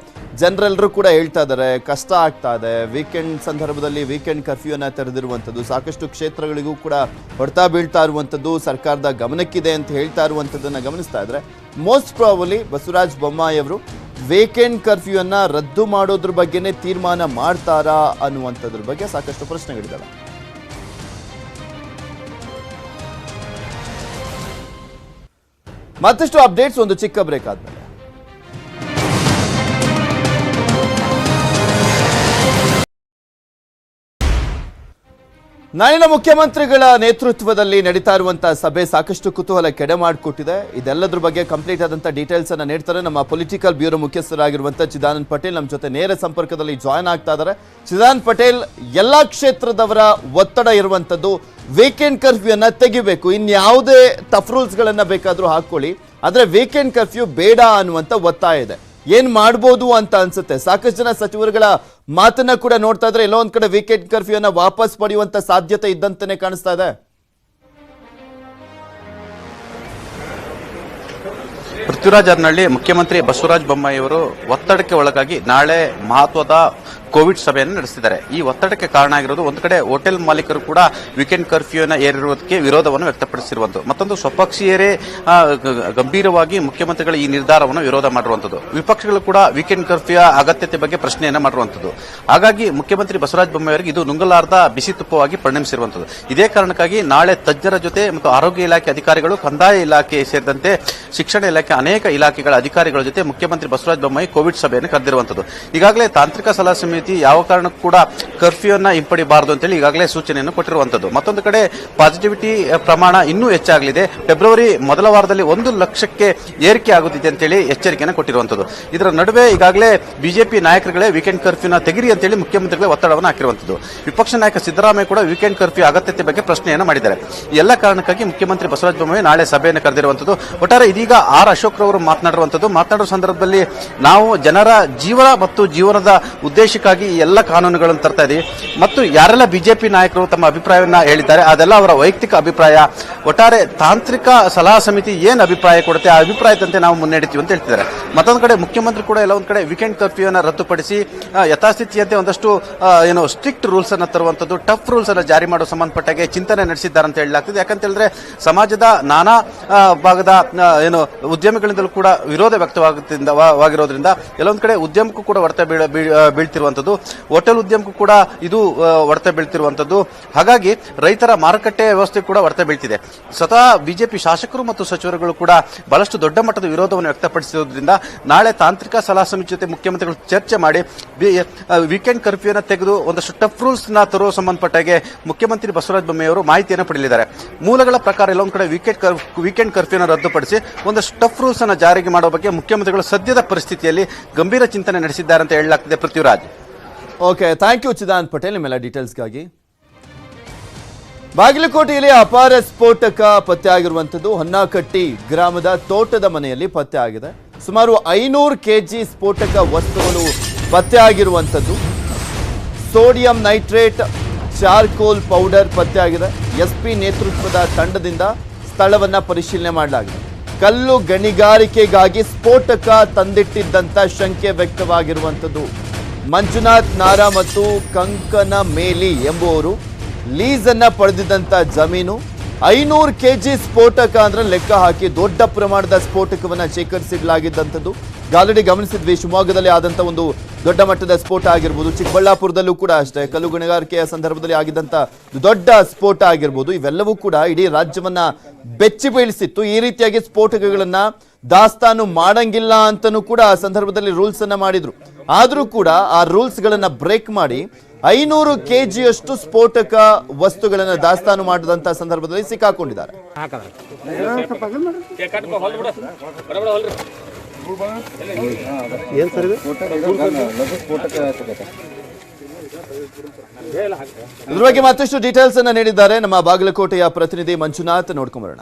ಜನರೆಲ್ಲರೂ ಕೂಡ ಹೇಳ್ತಾ ಇದ್ದಾರೆ ಕಷ್ಟ ಆಗ್ತಾ ಇದೆ, ವೀಕೆಂಡ್ ಸಂದರ್ಭದಲ್ಲಿ ವೀಕೆಂಡ್ ಕರ್ಫ್ಯೂ ಅನ್ನ ತೆರೆದಿರುವಂಥದ್ದು ಸಾಕಷ್ಟು ಕ್ಷೇತ್ರಗಳಿಗೂ ಕೂಡ ಹೊಡೆತ ಬೀಳ್ತಾ ಇರುವಂಥದ್ದು ಸರ್ಕಾರದ ಗಮನಕ್ಕಿದೆ ಅಂತ ಹೇಳ್ತಾ ಇರುವಂಥದ್ದನ್ನ ಗಮನಿಸ್ತಾ ಇದ್ರೆ ಮೋಸ್ಟ್ ಪ್ರಾಬಬ್ಲಿ ಬಸವರಾಜ ಬೊಮ್ಮಾಯಿ ಅವರು ವೀಕೆಂಡ್ ಕರ್ಫ್ಯೂ ಅನ್ನ ರದ್ದು ಮಾಡೋದ್ರ ಬಗ್ಗೆನೇ ತೀರ್ಮಾನ ಮಾಡ್ತಾರಾ ಅನ್ನುವಂಥದ್ರ ಬಗ್ಗೆ ಸಾಕಷ್ಟು ಪ್ರಶ್ನೆಗಳಿದ್ದಾವೆ. ಮತ್ತಷ್ಟು ಅಪ್ಡೇಟ್ಸ್ ಒಂದು ಚಿಕ್ಕ ಬ್ರೇಕ್ ಆದ್ಮೇಲೆ. ನಾಳಿನ ಮುಖ್ಯಮಂತ್ರಿಗಳ ನೇತೃತ್ವದಲ್ಲಿ ನಡೀತಾ ಇರುವಂತಹ ಸಭೆ ಸಾಕಷ್ಟು ಕುತೂಹಲ ಕೆಡೆ ಮಾಡಿಕೊಟ್ಟಿದೆ. ಇದೆಲ್ಲದ್ರ ಬಗ್ಗೆ ಕಂಪ್ಲೀಟ್ ಆದಂತ ಡೀಟೇಲ್ಸ್ ಅನ್ನ ನೀಡ್ತಾರೆ ನಮ್ಮ ಪೊಲಿಟಿಕಲ್ ಬ್ಯೂರೋ ಮುಖ್ಯಸ್ಥರಾಗಿರುವಂತಹ ಚಿದಾನಂದ್ ಪಟೇಲ್. ನಮ್ಮ ಜೊತೆ ನೇರ ಸಂಪರ್ಕದಲ್ಲಿ ಜಾಯ್ನ್ ಆಗ್ತಾ ಇದ್ದಾರೆ. ಚಿದಾನಂದ್ ಪಟೇಲ್, ಎಲ್ಲಾ ಕ್ಷೇತ್ರದವರ ಒತ್ತಡ ಇರುವಂತದ್ದು ವೀಕೆಂಡ್ ಕರ್ಫ್ಯೂ ಅನ್ನ ತೆಗಿಬೇಕು, ಇನ್ಯಾವುದೇ ಟಫ್ ರೂಲ್ಸ್ ಗಳನ್ನ ಬೇಕಾದ್ರೂ ಹಾಕೊಳ್ಳಿ, ಆದ್ರೆ ವೀಕೆಂಡ್ ಕರ್ಫ್ಯೂ ಬೇಡ ಅನ್ನುವಂತ ಒತ್ತಾಯ ಇದೆ. ಏನ್ ಮಾಡ್ಬೋದು ಅಂತ ಅನ್ಸುತ್ತೆ? ಸಾಕಷ್ಟು ಜನ ಸಚಿವರುಗಳ ಮಾತನ್ನ ಕೂಡ ನೋಡ್ತಾ ಇದ್ರೆ ಎಲ್ಲೋ ಒಂದ್ ಕಡೆ ವೀಕೆಂಡ್ ಕರ್ಫ್ಯೂ ಅನ್ನ ವಾಪಸ್ ಪಡೆಯುವಂತ ಸಾಧ್ಯತೆ ಇದ್ದಂತೆಯೇ ಕಾಣಿಸ್ತಾ ಇದೆ. ಪೃಥ್ವಿರಾಜ್ ಹಾರನಹಳ್ಳಿ, ಮುಖ್ಯಮಂತ್ರಿ ಬಸವರಾಜ ಬೊಮ್ಮಾಯಿ ಅವರು ಒತ್ತಡಕ್ಕೆ ಒಳಗಾಗಿ ನಾಳೆ ಮಹತ್ವದ ಕೋವಿಡ್ ಸಭೆಯನ್ನು ನಡೆಸಿದ್ದಾರೆ. ಈ ಒತ್ತಡಕ್ಕೆ ಕಾರಣ ಆಗಿರೋದು ಒಂದು ಕಡೆ ಹೋಟೆಲ್ ಮಾಲೀಕರು ಕೂಡ ವೀಕೆಂಡ್ ಕರ್ಫ್ಯೂನ ಏರಿರುವುದಕ್ಕೆ ವಿರೋಧವನ್ನು ವ್ಯಕ್ತಪಡಿಸಿರುವಂಥದ್ದು, ಮತ್ತೊಂದು ಸ್ವಪಕ್ಷೀಯರೇ ಗಂಭೀರವಾಗಿ ಮುಖ್ಯಮಂತ್ರಿಗಳ ಈ ನಿರ್ಧಾರವನ್ನು ವಿರೋಧ ಮಾಡಿರುವಂಥದ್ದು, ವಿಪಕ್ಷಗಳು ಕೂಡ ವೀಕೆಂಡ್ ಕರ್ಫ್ಯೂ ಅಗತ್ಯತೆ ಬಗ್ಗೆ ಪ್ರಶ್ನೆಯನ್ನು ಮಾಡಿರುವಂಥದ್ದು. ಹಾಗಾಗಿ ಮುಖ್ಯಮಂತ್ರಿ ಬಸವರಾಜ ಬೊಮ್ಮಾಯಿ ಅವರಿಗೆ ಇದು ನುಂಗಲಾರದ ಬಿಸಿ ತುಪ್ಪವಾಗಿ ಪರಿಣಮಿಸಿರುವಂಥದ್ದು. ಇದೇ ಕಾರಣಕ್ಕಾಗಿ ನಾಳೆ ತಜ್ಞರ ಜೊತೆ ಮತ್ತು ಆರೋಗ್ಯ ಇಲಾಖೆ ಅಧಿಕಾರಿಗಳು, ಕಂದಾಯ ಇಲಾಖೆ ಸೇರಿದಂತೆ ಶಿಕ್ಷಣ ಇಲಾಖೆ ಸೇರಿದಂತೆ ಅನೇಕ ಇಲಾಖೆಗಳ ಅಧಿಕಾರಿಗಳ ಜೊತೆ ಮುಖ್ಯಮಂತ್ರಿ ಬಸವರಾಜ ಬೊಮ್ಮಾಯಿ ಕೋವಿಡ್ ಸಭೆಯನ್ನು ಕರೆದಿರುವಂತದ್ದು. ಈಗಾಗಲೇ ತಾಂತ್ರಿಕ ಸಲಹಾ ಸಮಿತಿ ಯಾವ ಕಾರಣಕ್ಕೂ ಕೂಡ ಕರ್ಫ್ಯೂನ್ನ ಹಿಂಪಡಿಬಾರದು ಅಂತೇಳಿ ಈಗಾಗಲೇ ಸೂಚನೆಯನ್ನು ಕೊಟ್ಟಿರುವಂತದ್ದು. ಮತ್ತೊಂದು ಕಡೆ ಪಾಸಿಟಿವಿಟಿ ಪ್ರಮಾಣ ಇನ್ನೂ ಹೆಚ್ಚಾಗಲಿದೆ. ಫೆಬ್ರವರಿ ಮೊದಲ ವಾರದಲ್ಲಿ 1 ಲಕ್ಷಕ್ಕೆ ಏರಿಕೆ ಆಗುತ್ತಿದೆ ಅಂತೇಳಿ ಎಚ್ಚರಿಕೆಯನ್ನು ಕೊಟ್ಟಿರುವಂತದ್ದು. ಇದರ ನಡುವೆ ಈಗಾಗಲೇ ಬಿಜೆಪಿ ನಾಯಕರುಗಳೇ ವೀಕೆಂಡ್ ಕರ್ಫ್ಯೂನ ತೆಗಿರಿ ಅಂತೇಳಿ ಮುಖ್ಯಮಂತ್ರಿಗಳೇ ಒತ್ತಡವನ್ನು ಹಾಕಿರುವಂತದ್ದು. ವಿಪಕ್ಷ ನಾಯಕ ಸಿದ್ದರಾಮಯ್ಯ ಕೂಡ ವೀಕೆಂಡ್ ಕರ್ಫ್ಯೂ ಅಗತ್ಯತೆ ಬಗ್ಗೆ ಪ್ರಶ್ನೆಯನ್ನು ಮಾಡಿದ್ದಾರೆ. ಈ ಎಲ್ಲ ಕಾರಣಕ್ಕಾಗಿ ಮುಖ್ಯಮಂತ್ರಿ ಬಸವರಾಜ ಬೊಮ್ಮಾಯಿ ನಾಳೆ ಸಭೆಯನ್ನು ಕರೆದಿರುವಂತದ್ದು. ಒಟ್ಟಾರೆ ಇದೀಗ ಆರ್ ಅಶೋಕ್ ರವರು ಮಾತನಾಡುವ ಸಂದರ್ಭದಲ್ಲಿ ನಾವು ಜನರ ಜೀವನ ಮತ್ತು ಜೀವನದ ಉದ್ದೇಶಕ್ಕಾಗಿ ಈ ಎಲ್ಲ ಕಾನೂನುಗಳನ್ನು ತರ್ತಾ ಇದೀವಿ ಮತ್ತು ಯಾರೆಲ್ಲ ಬಿಜೆಪಿ ನಾಯಕರು ತಮ್ಮ ಅಭಿಪ್ರಾಯವನ್ನ ಹೇಳಿದ್ದಾರೆ ಅದೆಲ್ಲ ಅವರ ವೈಯಕ್ತಿಕ ಅಭಿಪ್ರಾಯ. ಒಟ್ಟಾರೆ ತಾಂತ್ರಿಕ ಸಲಹಾ ಸಮಿತಿ ಏನು ಅಭಿಪ್ರಾಯ ಕೊಡುತ್ತೆ ಆ ಅಭಿಪ್ರಾಯದಂತೆ ನಾವು ಮುನ್ನಡೆತೀವಿ ಅಂತ ಹೇಳ್ತಿದ್ದಾರೆ. ಮತ್ತೊಂದು ಕಡೆ ಮುಖ್ಯಮಂತ್ರಿ ಕೂಡ ಎಲ್ಲ ಒಂದು ಕಡೆ ವೀಕೆಂಡ್ ಕರ್ಫ್ಯೂ ಅನ್ನು ರದ್ದುಪಡಿಸಿ ಯಥಾಸ್ಥಿತಿಯಂತೆ ಒಂದಷ್ಟು ಸ್ಟ್ರಿಕ್ಟ್ ರೂಲ್ಸ್ ಅನ್ನು ತರುವಂತದ್ದು, ಟಫ್ ರೂಲ್ಸ್ ಅನ್ನು ಜಾರಿ ಮಾಡುವ ಸಂಬಂಧಪಟ್ಟಾಗೆ ಚಿಂತನೆ ನಡೆಸಿದ್ದಾರೆ ಅಂತ ಹೇಳಲಾಗ್ತದೆ. ಯಾಕಂತ ಹೇಳಿದ್ರೆ ಸಮಾಜದ ನಾನಾ ಭಾಗದ ಉದ್ಯಮಿಗಳಿಂದಲೂ ಕೂಡ ವಿರೋಧ ವ್ಯಕ್ತವಾಗಿರೋದ್ರಿಂದ ಎಲ್ಲೊಂದು ಕಡೆ ಉದ್ಯಮಕ್ಕೂ ಕೂಡ ಹೊಡೆತ ಬೀಳ್ತಿರುವಂತದ್ದು, ಹೋಟೆಲ್ ಉದ್ಯಮಕ್ಕೂ ಕೂಡ ಇದು ಹೊಡೆತ ಬೀಳ್ತಿರುವಂತದ್ದು. ಹಾಗಾಗಿ ರೈತರ ಮಾರುಕಟ್ಟೆ ವ್ಯವಸ್ಥೆ ಕೂಡ ಹೊಡೆತ ಬೀಳ್ತಿದೆ. ಸ್ವತಃ ಬಿಜೆಪಿ ಶಾಸಕರು ಮತ್ತು ಸಚಿವರುಗಳು ಕೂಡ ಬಹಳಷ್ಟು ದೊಡ್ಡ ಮಟ್ಟದ ವಿರೋಧವನ್ನು ವ್ಯಕ್ತಪಡಿಸಿರುವುದರಿಂದ ನಾಳೆ ತಾಂತ್ರಿಕ ಸಲಹಾ ಸಮಿತಿ ಜೊತೆ ಮುಖ್ಯಮಂತ್ರಿಗಳು ಚರ್ಚೆ ಮಾಡಿ ವೀಕೆಂಡ್ ಕರ್ಫ್ಯೂನ ತೆಗೆದು ಒಂದಷ್ಟು ಟಫ್ ರೂಲ್ಸ್ ನ ತರುವ ಸಂಬಂಧಪಟ್ಟಾಗೆ ಮುಖ್ಯಮಂತ್ರಿ ಬಸವರಾಜ ಬೊಮ್ಮಾಯಿ ಅವರು ಮಾಹಿತಿಯನ್ನು ಪಡೆಯಲಿದ್ದಾರೆ. ಮೂಲಗಳ ಪ್ರಕಾರ ಎಲ್ಲೊಂದು ಕಡೆ ವೀಕೆಂಡ್ ಕರ್ಫ್ಯೂನ ರದ್ದುಪಡಿಸಿ ಒಂದಷ್ಟು ಟಫ್ ರೂಲ್ಸ್ ಅನ್ನು ಜಾರಿಗೆ ಮಾಡುವ ಬಗ್ಗೆ ಮುಖ್ಯಮಂತ್ರಿಗಳು ಸದ್ಯದ ಪರಿಸ್ಥಿತಿಯಲ್ಲಿ ಗಂಭೀರ ಚಿಂತನೆ ನಡೆಸಿದ್ದಾರೆ ಅಂತ ಹೇಳಲಾಗ್ತಿದೆ. Prithviraj. Okay, thank you Chidanand Patel ನಿಮ್ಮೆಲ್ಲ ಡೀಟೇಲ್ಸ್ಗಾಗಿ. ಬಾಗಲಕೋಟೆಯಲ್ಲಿ ಅಪಾರ ಸ್ಫೋಟಕ ಪತ್ತೆಯಾಗಿರುವಂಥದ್ದು ಹೊನ್ನಾಕಟ್ಟಿ ಗ್ರಾಮದ ತೋಟದ ಮನೆಯಲ್ಲಿ ಪತ್ತೆಯಾಗಿದೆ. ಸುಮಾರು 500 ಕೆಜಿ ಸ್ಫೋಟಕ ವಸ್ತುಗಳು ಪತ್ತೆಯಾಗಿರುವಂಥದ್ದು. ಸೋಡಿಯಂ ನೈಟ್ರೇಟ್, ಚಾರ್ಕೋಲ್ ಪೌಡರ್ ಪತ್ತೆಯಾಗಿದೆ. ಎಸ್ಪಿ ನೇತೃತ್ವದ ತಂಡದಿಂದ ಸ್ಥಳವನ್ನ ಪರಿಶೀಲನೆ ಮಾಡಲಾಗಿದೆ. ಕಲ್ಲು ಗಣಿಗಾರಿಕೆಗಾಗಿ ಸ್ಫೋಟಕ ತಂದಿಟ್ಟಿದ್ದಂತ ಶಂಕೆ ವ್ಯಕ್ತವಾಗಿರುವಂಥದ್ದು. ಮಂಜುನಾಥ್ ನಾರಾ ಮತ್ತು ಕಂಕನ ಮೇಲಿ ಎಂಬುವರು ಲೀಸ್ ಅನ್ನ ಪಡೆದಿದ್ದಂತ ಜಮೀನು. 500 ಕೆಜಿ ಸ್ಫೋಟಕ ಅಂದ್ರೆ ಲೆಕ್ಕ ಹಾಕಿ ದೊಡ್ಡ ಪ್ರಮಾಣದ ಸ್ಫೋಟಕವನ್ನ ಶೇಖರಿಸಿಡಲಾಗಿದ್ದಂಥದ್ದು. ಆಲ್ರೆಡಿ ಗಮನಿಸಿದ್ವಿ, ಶಿವಮೊಗ್ಗದಲ್ಲಿ ಆದಂತ ಒಂದು ದೊಡ್ಡ ಮಟ್ಟದ ಸ್ಫೋಟ ಆಗಿರ್ಬೋದು, ಚಿಕ್ಕಬಳ್ಳಾಪುರದಲ್ಲೂ ಕೂಡ ಅಷ್ಟೇ ಕಲ್ಲು ಗಣಿಗಾರಿಕೆಯ ಸಂದರ್ಭದಲ್ಲಿ ಆಗಿದ್ದಂತ ದೊಡ್ಡ ಸ್ಫೋಟ ಆಗಿರ್ಬೋದು. ಇವೆಲ್ಲವೂ ಕೂಡ ಇಡೀ ರಾಜ್ಯವನ್ನ ಬೆಚ್ಚಿ ಬೀಳಿಸಿತ್ತು. ಈ ರೀತಿಯಾಗಿ ಸ್ಫೋಟಕಗಳನ್ನ ದಾಸ್ತಾನು ಮಾಡಂಗಿಲ್ಲ ಅಂತನೂ ಕೂಡ ಆ ಸಂದರ್ಭದಲ್ಲಿ ರೂಲ್ಸ್ ಅನ್ನ ಮಾಡಿದ್ರು. ಆದ್ರೂ ಕೂಡ ಆ ರೂಲ್ಸ್ ಗಳನ್ನ ಬ್ರೇಕ್ ಮಾಡಿ 500 ಕೆಜಿಯಷ್ಟು ಸ್ಫೋಟಕ ವಸ್ತುಗಳನ್ನು ದಾಸ್ತಾನು ಮಾಡಿದಂತ ಸಂದರ್ಭದಲ್ಲಿ ಸಿಕ್ಕಾಕೊಂಡಿದ್ದಾರೆ. ಇದ್ರ ಬಗ್ಗೆ ಮತ್ತಷ್ಟು ಡೀಟೇಲ್ಸ್ ಅನ್ನ ನೀಡಿದ್ದಾರೆ ನಮ್ಮ ಬಾಗಲಕೋಟೆಯ ಪ್ರತಿನಿಧಿ ಮಂಜುನಾಥ್. ನೋಡ್ಕೊಂಬರೋಣ.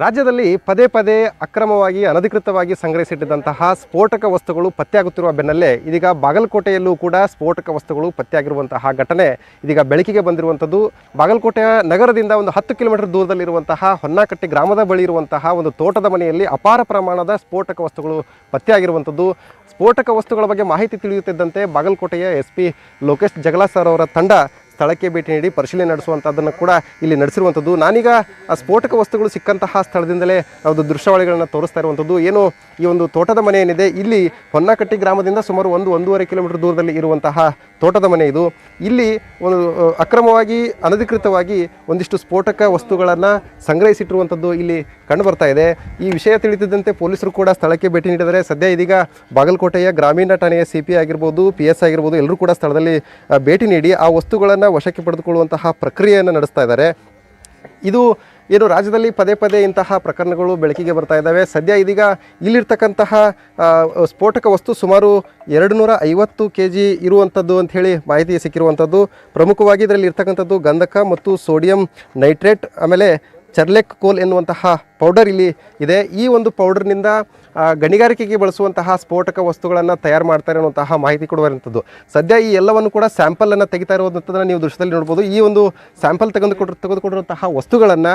ರಾಜ್ಯದಲ್ಲಿ ಪದೇ ಪದೇ ಅಕ್ರಮವಾಗಿ ಅನಧಿಕೃತವಾಗಿ ಸಂಗ್ರಹಿಸಿಟ್ಟಿದ್ದಂತಹ ಸ್ಫೋಟಕ ವಸ್ತುಗಳು ಪತ್ತೆಯಾಗುತ್ತಿರುವ ಬೆನ್ನಲ್ಲೇ ಇದೀಗ ಬಾಗಲಕೋಟೆಯಲ್ಲೂ ಕೂಡ ಸ್ಫೋಟಕ ವಸ್ತುಗಳು ಪತ್ತೆಯಾಗಿರುವಂತಹ ಘಟನೆ ಇದೀಗ ಬೆಳಕಿಗೆ ಬಂದಿರುವಂಥದ್ದು. ಬಾಗಲಕೋಟೆಯ ನಗರದಿಂದ ಒಂದು 10 ಕಿಲೋಮೀಟರ್ ದೂರದಲ್ಲಿರುವಂತಹ ಹೊನ್ನಾಕಟ್ಟಿ ಗ್ರಾಮದ ಬಳಿ ಇರುವಂತಹ ಒಂದು ತೋಟದ ಮನೆಯಲ್ಲಿ ಅಪಾರ ಪ್ರಮಾಣದ ಸ್ಫೋಟಕ ವಸ್ತುಗಳು ಪತ್ತೆಯಾಗಿರುವಂಥದ್ದು. ಸ್ಫೋಟಕ ವಸ್ತುಗಳ ಬಗ್ಗೆ ಮಾಹಿತಿ ತಿಳಿಯುತ್ತಿದ್ದಂತೆ ಬಾಗಲಕೋಟೆಯ ಎಸ್ಪಿ ಲೋಕೇಶ್ ಜಗಲಾ ಸರ್ ಅವರ ತಂಡ ಸ್ಥಳಕ್ಕೆ ಭೇಟಿ ನೀಡಿ ಪರಿಶೀಲನೆ ನಡೆಸುವಂಥದ್ದನ್ನು ಕೂಡ ಇಲ್ಲಿ ನಡೆಸಿರುವಂಥದ್ದು. ನಾನೀಗ ಆ ಸ್ಫೋಟಕ ವಸ್ತುಗಳು ಸಿಕ್ಕಂತಹ ಸ್ಥಳದಿಂದಲೇ ಒಂದು ದೃಶ್ಯಾವಳಿಗಳನ್ನು ತೋರಿಸ್ತಾ ಇರುವಂಥದ್ದು. ಏನು ಈ ಒಂದು ತೋಟದ ಮನೆ ಏನಿದೆ ಇಲ್ಲಿ ಹೊನ್ನಾಕಟ್ಟಿ ಗ್ರಾಮದಿಂದ ಸುಮಾರು 1-1.5 ಕಿಲೋಮೀಟರ್ ದೂರದಲ್ಲಿ ಇರುವಂತಹ ತೋಟದ ಮನೆ ಇದು. ಇಲ್ಲಿ ಒಂದು ಅಕ್ರಮವಾಗಿ ಅನಧಿಕೃತವಾಗಿ ಒಂದಿಷ್ಟು ಸ್ಫೋಟಕ ವಸ್ತುಗಳನ್ನು ಸಂಗ್ರಹಿಸಿಟ್ಟಿರುವಂಥದ್ದು ಇಲ್ಲಿ ಕಂಡು ಬರ್ತಾ ಇದೆ. ಈ ವಿಷಯ ತಿಳಿದಿದ್ದಂತೆ ಪೊಲೀಸರು ಕೂಡ ಸ್ಥಳಕ್ಕೆ ಭೇಟಿ ನೀಡಿದರೆ ಸದ್ಯ ಇದೀಗ ಬಾಗಲಕೋಟೆಯ ಗ್ರಾಮೀಣ ಠಾಣೆಯ CP ಆಗಿರ್ಬೋದು, PS ಆಗಿರ್ಬೋದು ಎಲ್ಲರೂ ಕೂಡ ಸ್ಥಳದಲ್ಲಿ ಭೇಟಿ ನೀಡಿ ಆ ವಸ್ತುಗಳನ್ನು ವಶಕ್ಕೆ ಪಡೆದುಕೊಳ್ಳುವಂತಹ ಪ್ರಕ್ರಿಯೆಯನ್ನು ನಡೆಸ್ತಾ ಇದ್ದಾರೆ. ಇದು ಏನು ರಾಜ್ಯದಲ್ಲಿ ಪದೇ ಪದೇ ಇಂತಹ ಪ್ರಕರಣಗಳು ಬೆಳಕಿಗೆ ಬರ್ತಾ ಇದ್ದಾವೆ. ಸದ್ಯ ಇದೀಗ ಇಲ್ಲಿರ್ತಕ್ಕಂತಹ ಸ್ಫೋಟಕ ವಸ್ತು ಸುಮಾರು 250 kg ಇರುವಂಥದ್ದು ಅಂತ ಹೇಳಿ ಮಾಹಿತಿ ಸಿಕ್ಕಿರುವಂಥದ್ದು. ಪ್ರಮುಖವಾಗಿ ಇದರಲ್ಲಿ ಇರ್ತಕ್ಕಂಥದ್ದು ಗಂಧಕ ಮತ್ತು ಸೋಡಿಯಂ ನೈಟ್ರೇಟ್, ಆಮೇಲೆ ಚರ್ಲೆಕ್ ಕೋಲ್ ಎನ್ನುವಂತಹ ಪೌಡರ್ ಇಲ್ಲಿ ಇದೆ. ಈ ಒಂದು ಪೌಡರ್ನಿಂದ ಗಣಿಗಾರಿಕೆಗೆ ಬಳಸುವಂತಹ ಸ್ಫೋಟಕ ವಸ್ತುಗಳನ್ನು ತಯಾರು ಮಾಡ್ತಾರೆ ಅನ್ನುವಂತಹ ಮಾಹಿತಿ ಕೊಡುವಂಥದ್ದು. ಸದ್ಯ ಈ ಎಲ್ಲವನ್ನು ಕೂಡ ಸ್ಯಾಂಪಲನ್ನು ತೆಗಿತಾ ಇರುವಂಥದ್ದನ್ನು ನೀವು ದೃಶ್ಯದಲ್ಲಿ ನೋಡ್ಬೋದು. ಈ ಒಂದು ಸ್ಯಾಂಪಲ್ ತೆಗೆದುಕೊಂಡಿರುವಂತಹ ವಸ್ತುಗಳನ್ನು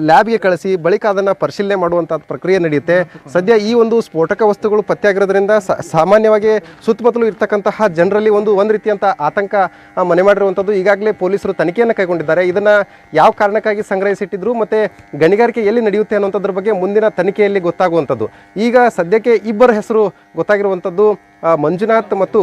ಲ್ಯಾಬ್ಗೆ ಕಳಿಸಿ ಬಳಿಕ ಅದನ್ನು ಪರಿಶೀಲನೆ ಮಾಡುವಂಥ ಪ್ರಕ್ರಿಯೆ ನಡೆಯುತ್ತೆ. ಸದ್ಯ ಈ ಒಂದು ಸ್ಫೋಟಕ ವಸ್ತುಗಳು ಪತ್ತೆಯಾಗಿರೋದ್ರಿಂದ ಸಾಮಾನ್ಯವಾಗಿ ಸುತ್ತಮುತ್ತಲೂ ಇರ್ತಕ್ಕಂತಹ ಜನರಲ್ಲಿ ಒಂದು ರೀತಿಯಂಥ ಆತಂಕ ಮನೆ ಮಾಡಿರುವಂಥದ್ದು. ಈಗಾಗಲೇ ಪೊಲೀಸರು ತನಿಖೆಯನ್ನು ಕೈಗೊಂಡಿದ್ದಾರೆ. ಇದನ್ನು ಯಾವ ಕಾರಣಕ್ಕಾಗಿ ಸಂಗ್ರಹಿಸಿಟ್ಟಿದ್ರು ಮತ್ತು ಗಣಿಗಾರಿಕೆ ಎಲ್ಲಿ ನಡೆಯುತ್ತೆ ಅನ್ನುವಂಥದ್ರ ಬಗ್ಗೆ ಮುಂದಿನ ತನಿಖೆಯಲ್ಲಿ ಗೊತ್ತಾಗುವಂಥದ್ದು. ಈಗ ಸದ್ಯಕ್ಕೆ ಇಬ್ಬರ ಹೆಸರು ಗೊತ್ತಾಗಿರುವಂಥದ್ದು. ಮಂಜುನಾಥ್ ಮತ್ತು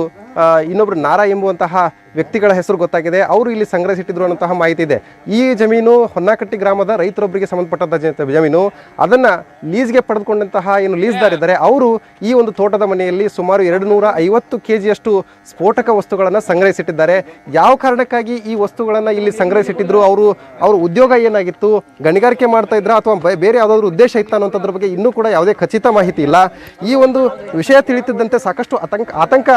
ಇನ್ನೊಬ್ರು ನಾರಾ ಎಂಬುವಂತಹ ವ್ಯಕ್ತಿಗಳ ಹೆಸರು ಗೊತ್ತಾಗಿದೆ. ಅವರು ಇಲ್ಲಿ ಸಂಗ್ರಹಿಸಿಟ್ಟಿದ್ರು ಅನ್ನುವಂತಹ ಮಾಹಿತಿ ಇದೆ. ಈ ಜಮೀನು ಹೊನ್ನಾಕಟ್ಟಿ ಗ್ರಾಮದ ರೈತರೊಬ್ಬರಿಗೆ ಸಂಬಂಧಪಟ್ಟಂತಹ ಜಮೀನು. ಅದನ್ನು ಲೀಸ್ಗೆ ಪಡೆದುಕೊಂಡಂತಹ ಏನು ಲೀಸ್ದಾರಿದ್ದಾರೆ ಅವರು ಈ ಒಂದು ತೋಟದ ಮನೆಯಲ್ಲಿ ಸುಮಾರು 250 kgಯಷ್ಟು ಸ್ಫೋಟಕ ವಸ್ತುಗಳನ್ನು ಸಂಗ್ರಹಿಸಿಟ್ಟಿದ್ದಾರೆ. ಯಾವ ಕಾರಣಕ್ಕಾಗಿ ಈ ವಸ್ತುಗಳನ್ನು ಇಲ್ಲಿ ಸಂಗ್ರಹಿಸಿಟ್ಟಿದ್ರು, ಅವ್ರ ಉದ್ಯೋಗ ಏನಾಗಿತ್ತು, ಗಣಿಗಾರಿಕೆ ಮಾಡ್ತಾ ಇದ್ರ ಅಥವಾ ಬೇರೆ ಯಾವುದಾದ್ರೂ ಉದ್ದೇಶ ಇತ್ತ ಅನ್ನೋದ್ರ ಬಗ್ಗೆ ಇನ್ನೂ ಕೂಡ ಯಾವುದೇ ಖಚಿತ ಮಾಹಿತಿ ಇಲ್ಲ. ಈ ಒಂದು ವಿಷಯ ತಿಳಿಯುತ್ತಿದ್ದಂತೆ ಸಾಕಷ್ಟು ಆತಂಕ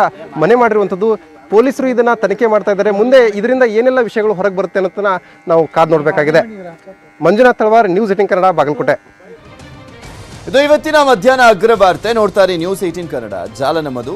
ಮನೆ ಮಾಡಿರುವಂಥದ್ದು. ಪೊಲೀಸರು ಇದನ್ನ ತನಿಖೆ ಮಾಡ್ತಾ ಇದ್ದಾರೆ. ಮುಂದೆ ಇದರಿಂದ ಏನೆಲ್ಲ ವಿಷಯಗಳು ಹೊರಗೆ ಬರುತ್ತೆ ಅನ್ನೋದನ್ನ ನಾವು ಕಾದು ನೋಡಬೇಕಾಗಿದೆ. ಮಂಜುನಾಥ್ ತಳವಾರ್, ನ್ಯೂಸ್ 18 ಕನ್ನಡ, ಬಾಗಲಕೋಟೆ. ಇದು ಇವತ್ತಿನ ಮಧ್ಯಾಹ್ನ ಅಗ್ರವಾರ್ತೆ. ನೋಡ್ತಾರೆ ನ್ಯೂಸ್ 18 ಕನ್ನಡ. ಜಾಲ ನಮ್ಮದು.